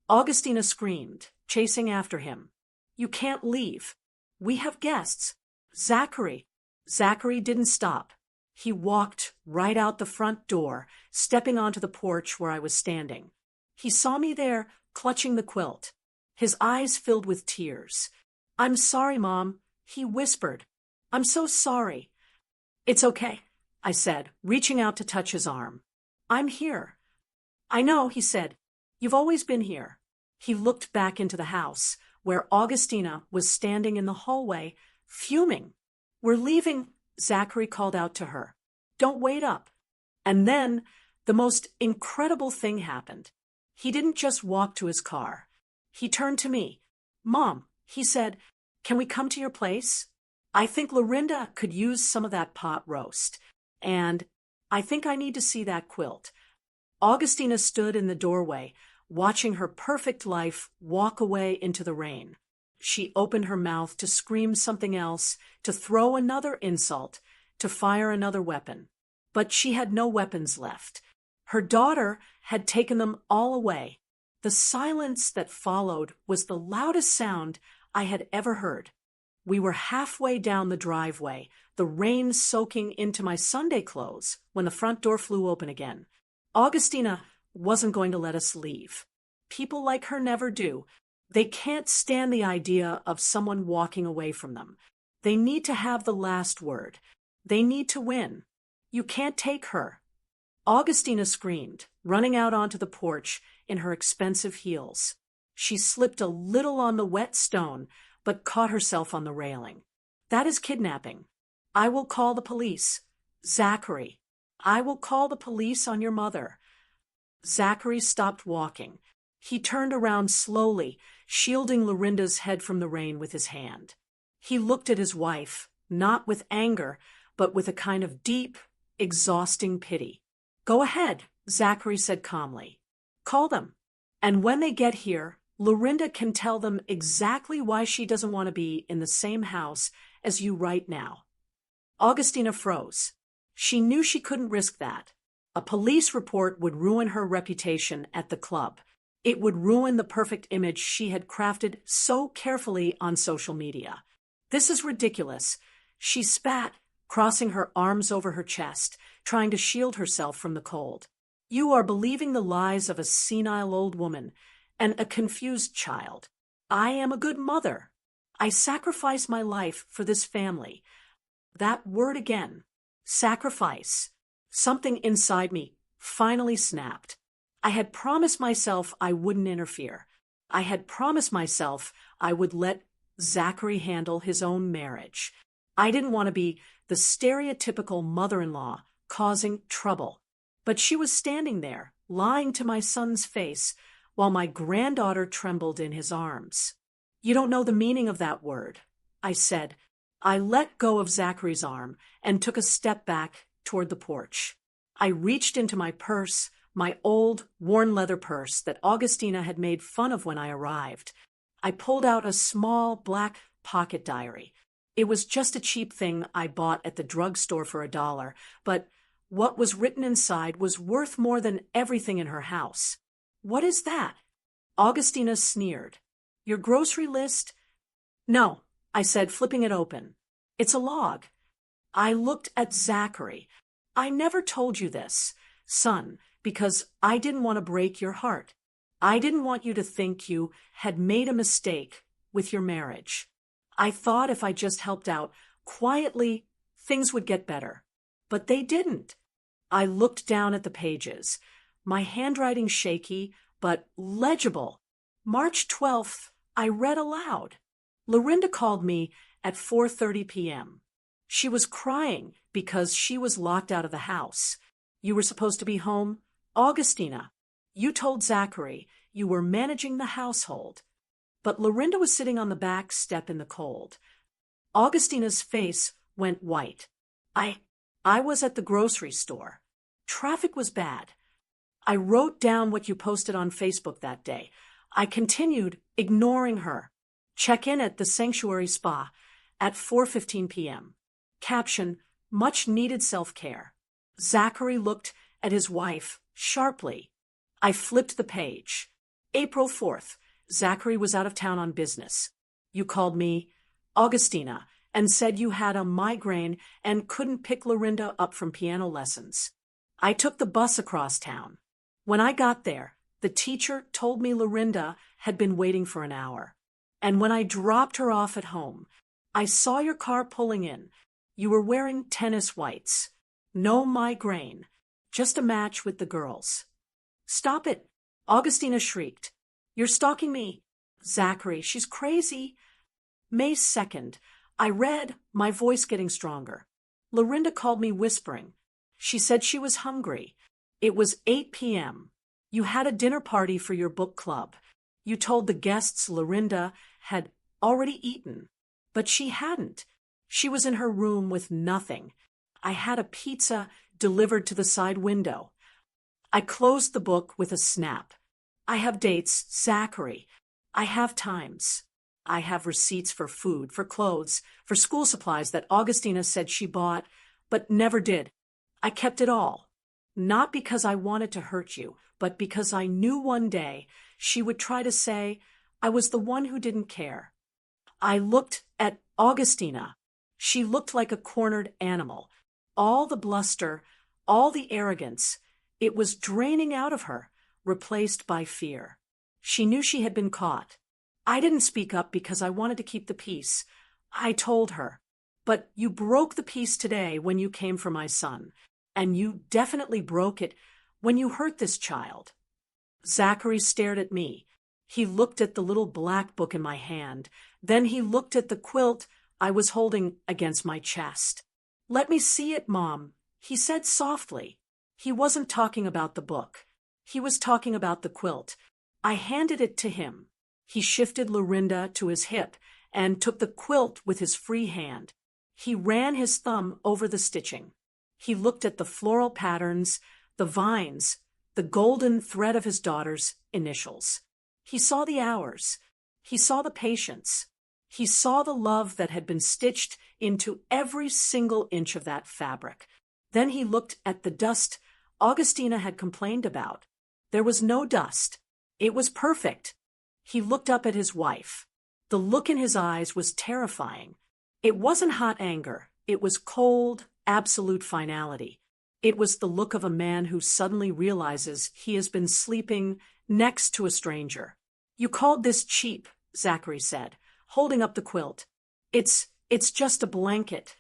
Augustina screamed, chasing after him. "You can't leave. We have guests." "Zachary." Zachary didn't stop. He walked right out the front door, stepping onto the porch where I was standing. He saw me there, clutching the quilt. His eyes filled with tears. "I'm sorry, Mom," he whispered. "I'm so sorry." "It's okay," I said, reaching out to touch his arm. "I'm here." "I know," he said. "You've always been here." He looked back into the house, where Augustina was standing in the hallway, fuming. "We're leaving," Zachary called out to her. "Don't wait up." And then the most incredible thing happened. He didn't just walk to his car. He turned to me. "Mom," he said, "can we come to your place? I think Lorinda could use some of that pot roast. And I think I need to see that quilt." Augustina stood in the doorway, watching her perfect life walk away into the rain. She opened her mouth to scream something else, to throw another insult, to fire another weapon. But she had no weapons left. Her daughter had taken them all away. The silence that followed was the loudest sound I had ever heard. We were halfway down the driveway, the rain soaking into my Sunday clothes, when the front door flew open again. Augustina wasn't going to let us leave. People like her never do. They can't stand the idea of someone walking away from them. They need to have the last word. They need to win. You can't take her. Augustina screamed, running out onto the porch in her expensive heels. She slipped a little on the wet stone, but caught herself on the railing. That is kidnapping. I will call the police. Zachary, I will call the police on your mother. Zachary stopped walking. He turned around slowly, shielding Lorinda's head from the rain with his hand. He looked at his wife, not with anger, but with a kind of deep, exhausting pity. Go ahead, Zachary said calmly. Call them. And when they get here, Lorinda can tell them exactly why she doesn't want to be in the same house as you right now. Augustina froze. She knew she couldn't risk that. A police report would ruin her reputation at the club. It would ruin the perfect image she had crafted so carefully on social media. This is ridiculous. She spat, crossing her arms over her chest, trying to shield herself from the cold. You are believing the lies of a senile old woman and a confused child. I am a good mother. I sacrifice my life for this family. That word again. Sacrifice. Something inside me finally snapped. I had promised myself I wouldn't interfere. I had promised myself I would let Zachary handle his own marriage. I didn't want to be the stereotypical mother-in-law causing trouble. But she was standing there, lying to my son's face, while my granddaughter trembled in his arms. You don't know the meaning of that word, I said. I let go of Zachary's arm and took a step back toward the porch. I reached into my purse, my old, worn leather purse that Augustina had made fun of when I arrived. I pulled out a small, black pocket diary. It was just a cheap thing I bought at the drugstore for $1, but what was written inside was worth more than everything in her house. What is that? Augustina sneered. Your grocery list? No, I said, flipping it open. It's a log. I looked at Zachary. I never told you this, son, because I didn't want to break your heart. I didn't want you to think you had made a mistake with your marriage. I thought if I just helped out quietly, things would get better. But they didn't. I looked down at the pages, my handwriting shaky, but legible. March 12th, I read aloud. Lorinda called me at 4:30 p.m. She was crying because she was locked out of the house. You were supposed to be home. Augustina, you told Zachary you were managing the household. But Lorinda was sitting on the back step in the cold. Augustina's face went white. I was at the grocery store. Traffic was bad. I wrote down what you posted on Facebook that day. I continued, ignoring her. Check in at the Sanctuary Spa at 4:15 p.m. Caption, much needed self-care. Zachary looked at his wife sharply. I flipped the page. April 4th, Zachary was out of town on business. You called me, Augustina, and said you had a migraine and couldn't pick Lorinda up from piano lessons. I took the bus across town. When I got there, the teacher told me Lorinda had been waiting for an hour. And when I dropped her off at home, I saw your car pulling in. You were wearing tennis whites. No migraine. Just a match with the girls. Stop it, Augustina shrieked. You're stalking me. Zachary, she's crazy. May 2nd, I read, my voice getting stronger. Lorinda called me whispering. She said she was hungry. It was 8 p.m. You had a dinner party for your book club. You told the guests Lorinda had already eaten. But she hadn't. She was in her room with nothing. I had a pizza delivered to the side window. I closed the book with a snap. I have dates, Zachary. I have times. I have receipts for food, for clothes, for school supplies that Augustina said she bought, but never did. I kept it all. Not because I wanted to hurt you, but because I knew one day she would try to say I was the one who didn't care. I looked at Augustina. She looked like a cornered animal. All the bluster, all the arrogance, it was draining out of her, replaced by fear. She knew she had been caught. I didn't speak up because I wanted to keep the peace. I told her, "But you broke the peace today when you came for my son, and you definitely broke it when you hurt this child." Zachary stared at me. He looked at the little black book in my hand. Then he looked at the quilt I was holding against my chest. "Let me see it, Mom," he said softly. He wasn't talking about the book. He was talking about the quilt. I handed it to him. He shifted Lorinda to his hip and took the quilt with his free hand. He ran his thumb over the stitching. He looked at the floral patterns, the vines, the golden thread of his daughter's initials. He saw the hours. He saw the patience. He saw the love that had been stitched into every single inch of that fabric. Then he looked at the dust Augustina had complained about. There was no dust. It was perfect. He looked up at his wife. The look in his eyes was terrifying. It wasn't hot anger. It was cold, absolute finality. It was the look of a man who suddenly realizes he has been sleeping next to a stranger. "You called this cheap," Zachary said, holding up the quilt. It's just a blanket."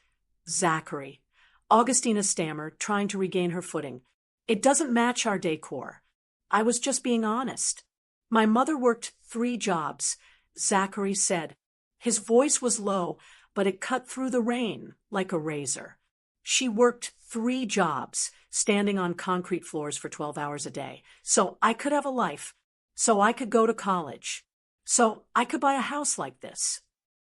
"Zachary," Augustina stammered, trying to regain her footing. "It doesn't match our decor. I was just being honest." "My mother worked 3 jobs," Zachary said. His voice was low, but it cut through the rain like a razor. "She worked 3 jobs, standing on concrete floors for 12 hours a day, so I could have a life, so I could go to college, so I could buy a house like this."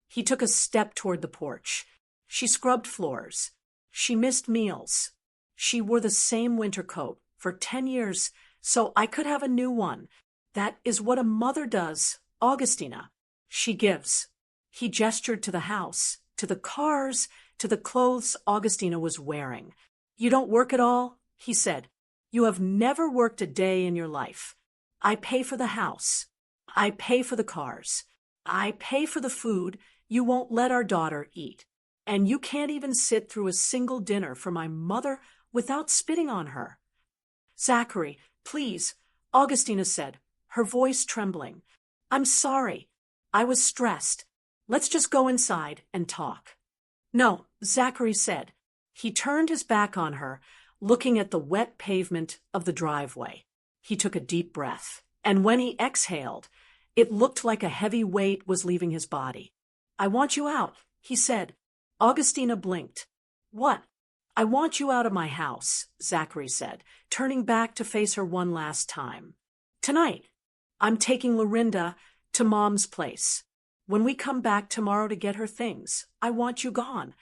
He took a step toward the porch. "She scrubbed floors. She missed meals. She wore the same winter coat for 10 years, so I could have a new one. That is what a mother does, Augustina. She gives." He gestured to the house, to the cars, to the clothes Augustina was wearing. "You don't work at all?" he said. "You have never worked a day in your life. I pay for the house. I pay for the cars. I pay for the food you won't let our daughter eat. And you can't even sit through a single dinner for my mother without spitting on her." "Zachary, please," Augustina said, her voice trembling. "I'm sorry. I was stressed. Let's just go inside and talk." "No," Zachary said. He turned his back on her, looking at the wet pavement of the driveway. He took a deep breath, and when he exhaled, it looked like a heavy weight was leaving his body. "I want you out," he said. Augustina blinked. "What?" "I want you out of my house," Zachary said, turning back to face her one last time. "Tonight. I'm taking Lorinda to Mom's place. When we come back tomorrow to get her things, I want you gone."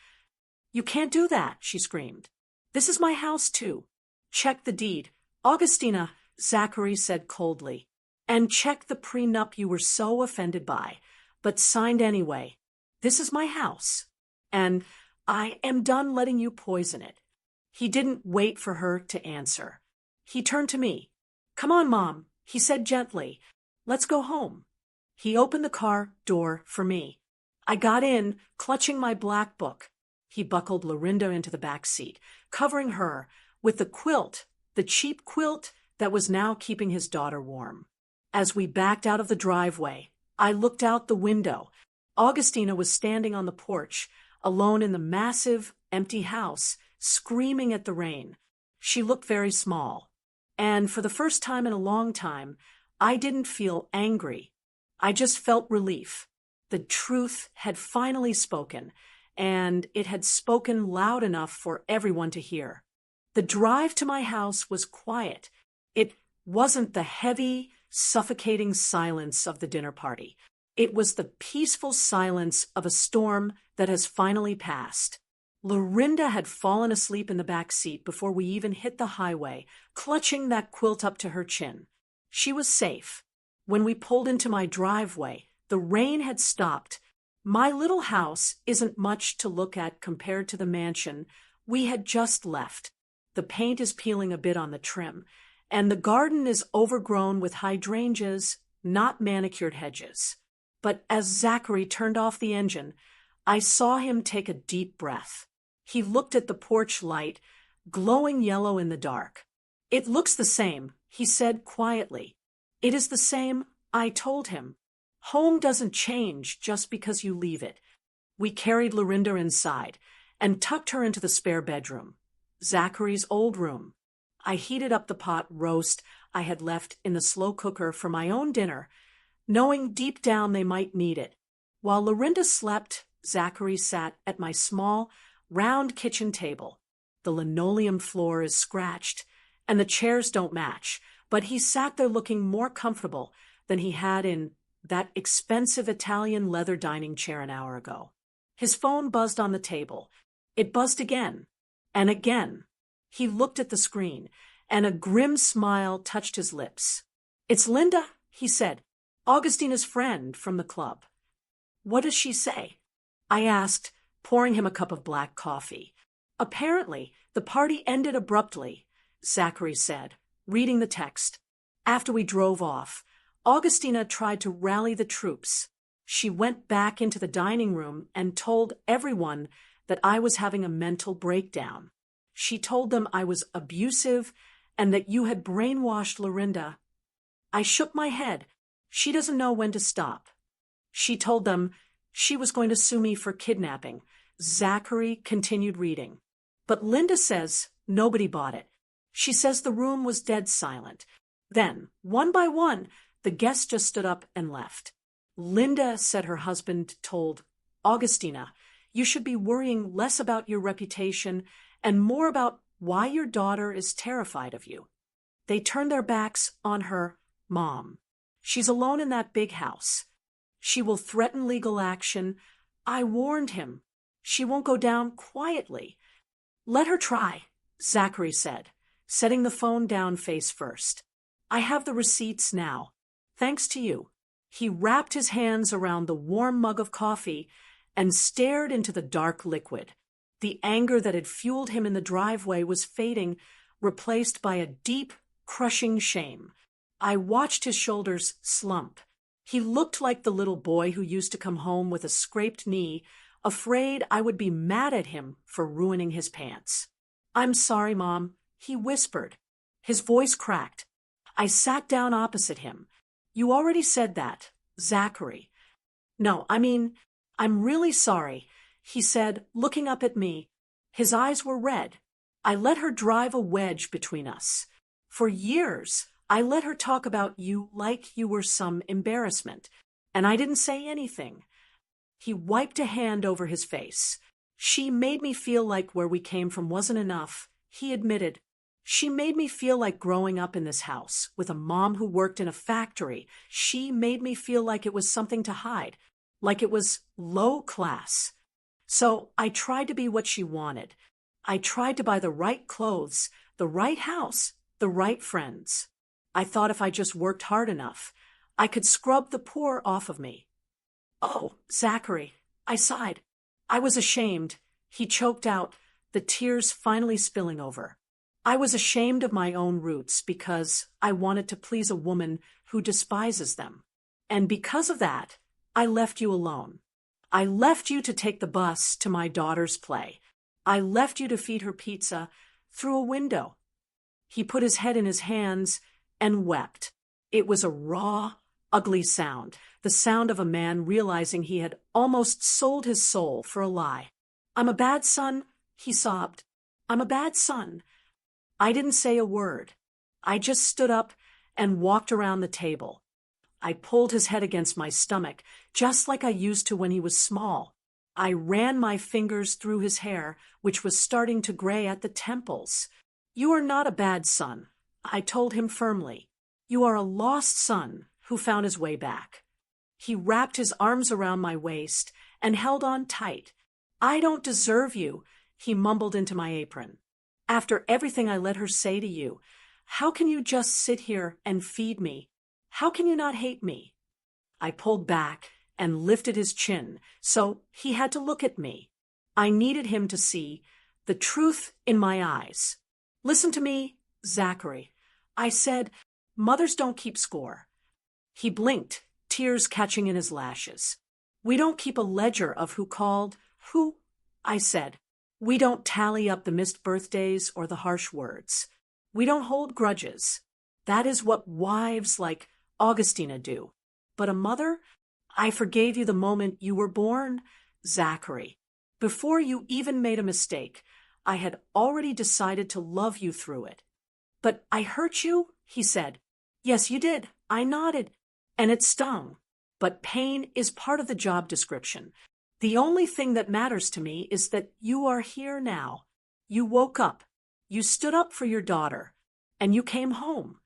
"You can't do that," she screamed. "This is my house, too. Check the deed." "Augustina," Zachary said coldly, "and check the prenup you were so offended by, but signed anyway. This is my house, and I am done letting you poison it." He didn't wait for her to answer. He turned to me. "Come on, Mom," he said gently. "Let's go home." He opened the car door for me. I got in, clutching my black book. He buckled Lorinda into the back seat, covering her with the quilt, the cheap quilt that was now keeping his daughter warm. As we backed out of the driveway, I looked out the window. Augustina was standing on the porch, alone in the massive, empty house, screaming at the rain. She looked very small. And for the first time in a long time, I didn't feel angry. I just felt relief. The truth had finally spoken, and it had spoken loud enough for everyone to hear. The drive to my house was quiet. It wasn't the heavy, suffocating silence of the dinner party. It was the peaceful silence of a storm that has finally passed. Lorinda had fallen asleep in the back seat before we even hit the highway, clutching that quilt up to her chin. She was safe. When we pulled into my driveway, the rain had stopped. My little house isn't much to look at compared to the mansion we had just left. The paint is peeling a bit on the trim, and the garden is overgrown with hydrangeas, not manicured hedges. but as Zachary turned off the engine, I saw him take a deep breath. He looked at the porch light, glowing yellow in the dark. "It looks the same," he said quietly. "It is the same," I told him. "Home doesn't change just because you leave it." We carried Lorinda inside and tucked her into the spare bedroom, Zachary's old room. I heated up the pot roast I had left in the slow cooker for my own dinner, knowing deep down they might need it. While Lorinda slept, Zachary sat at my small, round kitchen table. The linoleum floor is scratched, and the chairs don't match, but he sat there looking more comfortable than he had in that expensive Italian leather dining chair an hour ago. His phone buzzed on the table. It buzzed again, and again. He looked at the screen, and a grim smile touched his lips. "It's Linda," he said, "Augustina's friend from the club." "What does she say?" I asked, pouring him a cup of black coffee. "Apparently, the party ended abruptly," Zachary said, reading the text. "After we drove off, Augustina tried to rally the troops. She went back into the dining room and told everyone that I was having a mental breakdown. She told them I was abusive and that you had brainwashed Lorinda." I shook my head. "She doesn't know when to stop." "She told them she was going to sue me for kidnapping." Zachary continued reading. "But Linda says nobody bought it. She says the room was dead silent. Then, one by one, the guests just stood up and left. Linda said her husband told Augustina, 'You should be worrying less about your reputation and more about why your daughter is terrified of you.' They turned their backs on her mom. She's alone in that big house. She will threaten legal action. I warned him. She won't go down quietly." "Let her try," Zachary said, setting the phone down face first. "I have the receipts now. Thanks to you." He wrapped his hands around the warm mug of coffee and stared into the dark liquid. The anger that had fueled him in the driveway was fading, replaced by a deep, crushing shame. I watched his shoulders slump. He looked like the little boy who used to come home with a scraped knee, afraid I would be mad at him for ruining his pants. "I'm sorry, Mom," he whispered. His voice cracked. I sat down opposite him. "You already said that, Zachary." "No, I'm really sorry," he said, looking up at me. His eyes were red. "I let her drive a wedge between us. For years, I let her talk about you like you were some embarrassment, and I didn't say anything." He wiped a hand over his face. "She made me feel like where we came from wasn't enough," he admitted. "She made me feel like growing up in this house with a mom who worked in a factory. She made me feel like it was something to hide, like it was low class. So I tried to be what she wanted. I tried to buy the right clothes, the right house, the right friends. I thought if I just worked hard enough, I could scrub the poor off of me." "Oh, Zachary," I sighed. I was ashamed. He choked out, the tears finally spilling over. "I was ashamed of my own roots because I wanted to please a woman who despises them. And because of that, I left you alone. I left you to take the bus to my daughter's play. I left you to feed her pizza through a window." He put his head in his hands and wept. It was a raw, ugly sound, the sound of a man realizing he had almost sold his soul for a lie. "I'm a bad son," he sobbed. "I'm a bad son." I didn't say a word. I just stood up and walked around the table. I pulled his head against my stomach, just like I used to when he was small. I ran my fingers through his hair, which was starting to gray at the temples. "You are not a bad son," I told him firmly. "You are a lost son who found his way back." He wrapped his arms around my waist and held on tight. "I don't deserve you," he mumbled into my apron. "After everything I let her say to you, how can you just sit here and feed me? How can you not hate me?" I pulled back and lifted his chin, so he had to look at me. I needed him to see the truth in my eyes. "Listen to me, Zachary," I said. "Mothers don't keep score." He blinked, tears catching in his lashes. We don't keep a ledger of who called, who, I said. We don't tally up the missed birthdays or the harsh words. We don't hold grudges. That is what wives like Augustina do. But a mother? I forgave you the moment you were born, Zachary. Before you even made a mistake, I had already decided to love you through it. But I hurt you? He said. Yes, you did. I nodded. And it stung. But pain is part of the job description. The only thing that matters to me is that you are here now. You woke up. You stood up for your daughter. And you came home.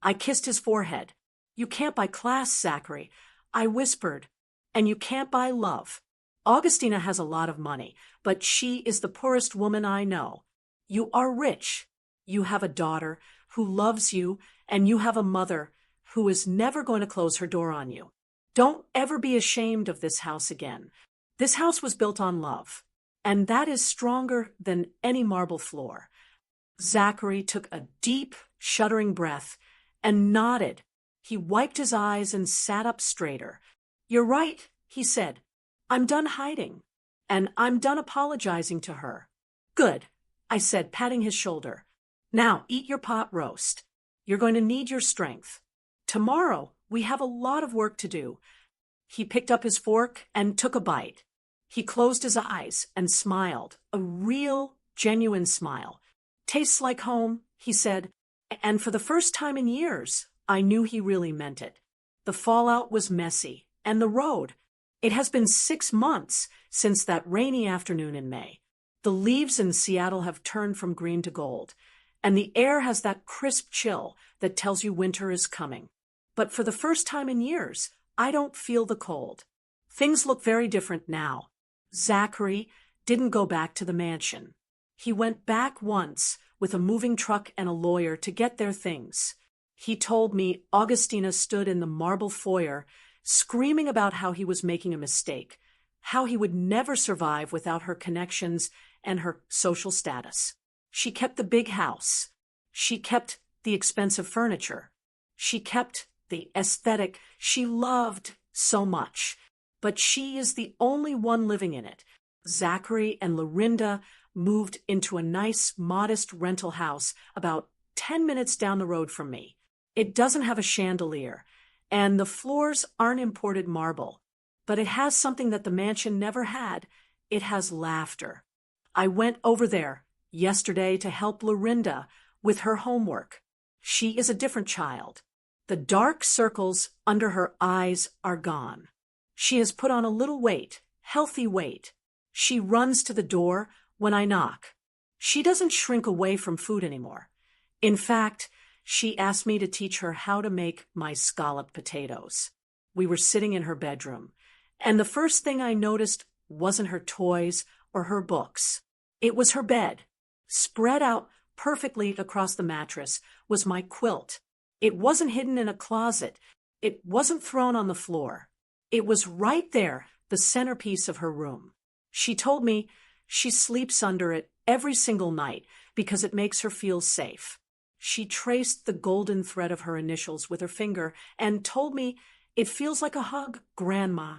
I kissed his forehead. You can't buy class, Zachary. I whispered. And you can't buy love. Augustina has a lot of money, but she is the poorest woman I know. You are rich. You have a daughter who loves you, and you have a mother who is never going to close her door on you. Don't ever be ashamed of this house again. This house was built on love, and that is stronger than any marble floor. Zachary took a deep, shuddering breath and nodded. He wiped his eyes and sat up straighter. You're right, he said. I'm done hiding, and I'm done apologizing to her. Good, I said, patting his shoulder. Now eat your pot roast. You're going to need your strength. Tomorrow, we have a lot of work to do. He picked up his fork and took a bite. He closed his eyes and smiled, a real, genuine smile. Tastes like home, he said, and for the first time in years, I knew he really meant it. The fallout was messy, and the road. It has been 6 months since that rainy afternoon in May. The leaves in Seattle have turned from green to gold, and the air has that crisp chill that tells you winter is coming. But for the first time in years, I don't feel the cold. Things look very different now. Zachary didn't go back to the mansion. He went back once with a moving truck and a lawyer to get their things. He told me Augustina stood in the marble foyer, screaming about how he was making a mistake, how he would never survive without her connections and her social status. She kept the big house. She kept the expensive furniture. She kept the aesthetic she loved so much. But she is the only one living in it. Zachary and Lorinda moved into a nice, modest rental house about 10 minutes down the road from me. It doesn't have a chandelier, and the floors aren't imported marble, but it has something that the mansion never had. It has laughter. I went over there yesterday to help Lorinda with her homework. She is a different child. The dark circles under her eyes are gone. She has put on a little weight, healthy weight. She runs to the door when I knock. She doesn't shrink away from food anymore. In fact, she asked me to teach her how to make my scalloped potatoes. We were sitting in her bedroom, and the first thing I noticed wasn't her toys or her books. It was her bed. Spread out perfectly across the mattress was my quilt. It wasn't hidden in a closet. It wasn't thrown on the floor. It was right there, the centerpiece of her room. She told me she sleeps under it every single night because it makes her feel safe. She traced the golden thread of her initials with her finger and told me it feels like a hug, Grandma.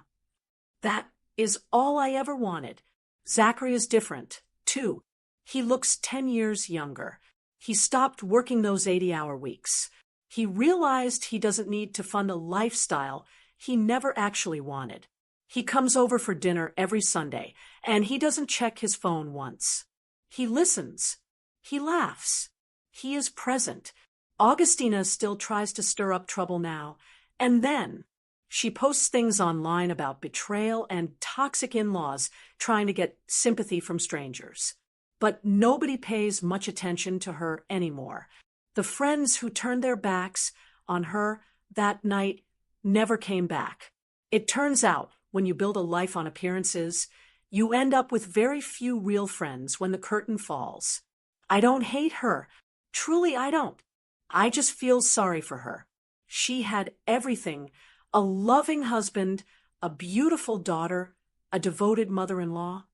That is all I ever wanted. Zachary is different, too. He looks 10 years younger. He stopped working those 80-hour weeks. He realized he doesn't need to fund a lifestyle he never actually wanted. He comes over for dinner every Sunday, and he doesn't check his phone once. He listens. He laughs. He is present. Augustina still tries to stir up trouble now, and then she posts things online about betrayal and toxic in-laws trying to get sympathy from strangers. But nobody pays much attention to her anymore. The friends who turned their backs on her that night never came back. It turns out, when you build a life on appearances, you end up with very few real friends when the curtain falls. I don't hate her. Truly, I don't. I just feel sorry for her. She had everything: a loving husband, a beautiful daughter, a devoted mother-in-law,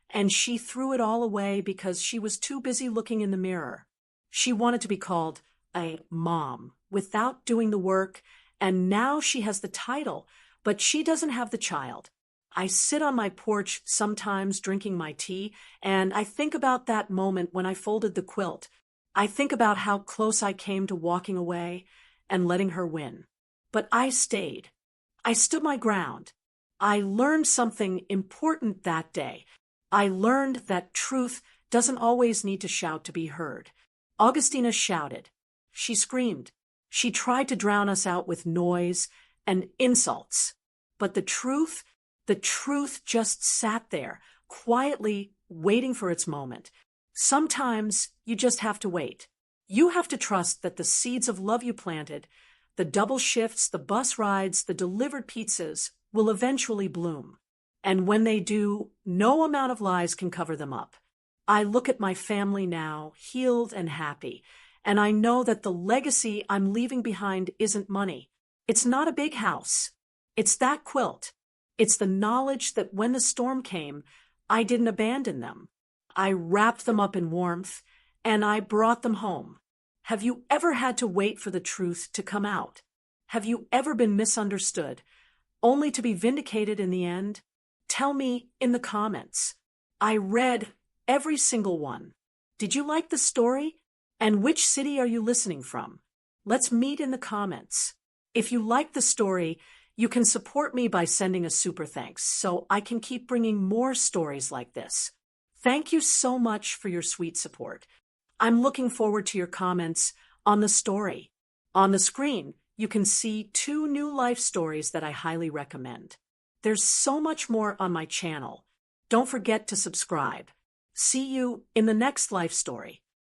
and she threw it all away because she was too busy looking in the mirror. She wanted to be called a mom without doing the work and now she has the title, but she doesn't have the child. I sit on my porch sometimes drinking my tea, and I think about that moment when I folded the quilt. I think about how close I came to walking away and letting her win. But I stayed. I stood my ground. I learned something important that day. I learned that truth doesn't always need to shout to be heard. Augustina shouted. She screamed. She tried to drown us out with noise and insults. But the truth just sat there, quietly waiting for its moment. Sometimes you just have to wait. You have to trust that the seeds of love you planted, the double shifts, the bus rides, the delivered pizzas, will eventually bloom. And when they do, no amount of lies can cover them up. I look at my family now, healed and happy, and I know that the legacy I'm leaving behind isn't money. It's not a big house. It's that quilt. It's the knowledge that when the storm came, I didn't abandon them. I wrapped them up in warmth, and I brought them home. Have you ever had to wait for the truth to come out? Have you ever been misunderstood, only to be vindicated in the end? Tell me in the comments. I read every single one. Did you like the story? And which city are you listening from? Let's meet in the comments. If you like the story, you can support me by sending a super thanks so I can keep bringing more stories like this. Thank you so much for your sweet support. I'm looking forward to your comments on the story. On the screen, you can see 2 new life stories that I highly recommend. There's so much more on my channel. Don't forget to subscribe. See you in the next life story.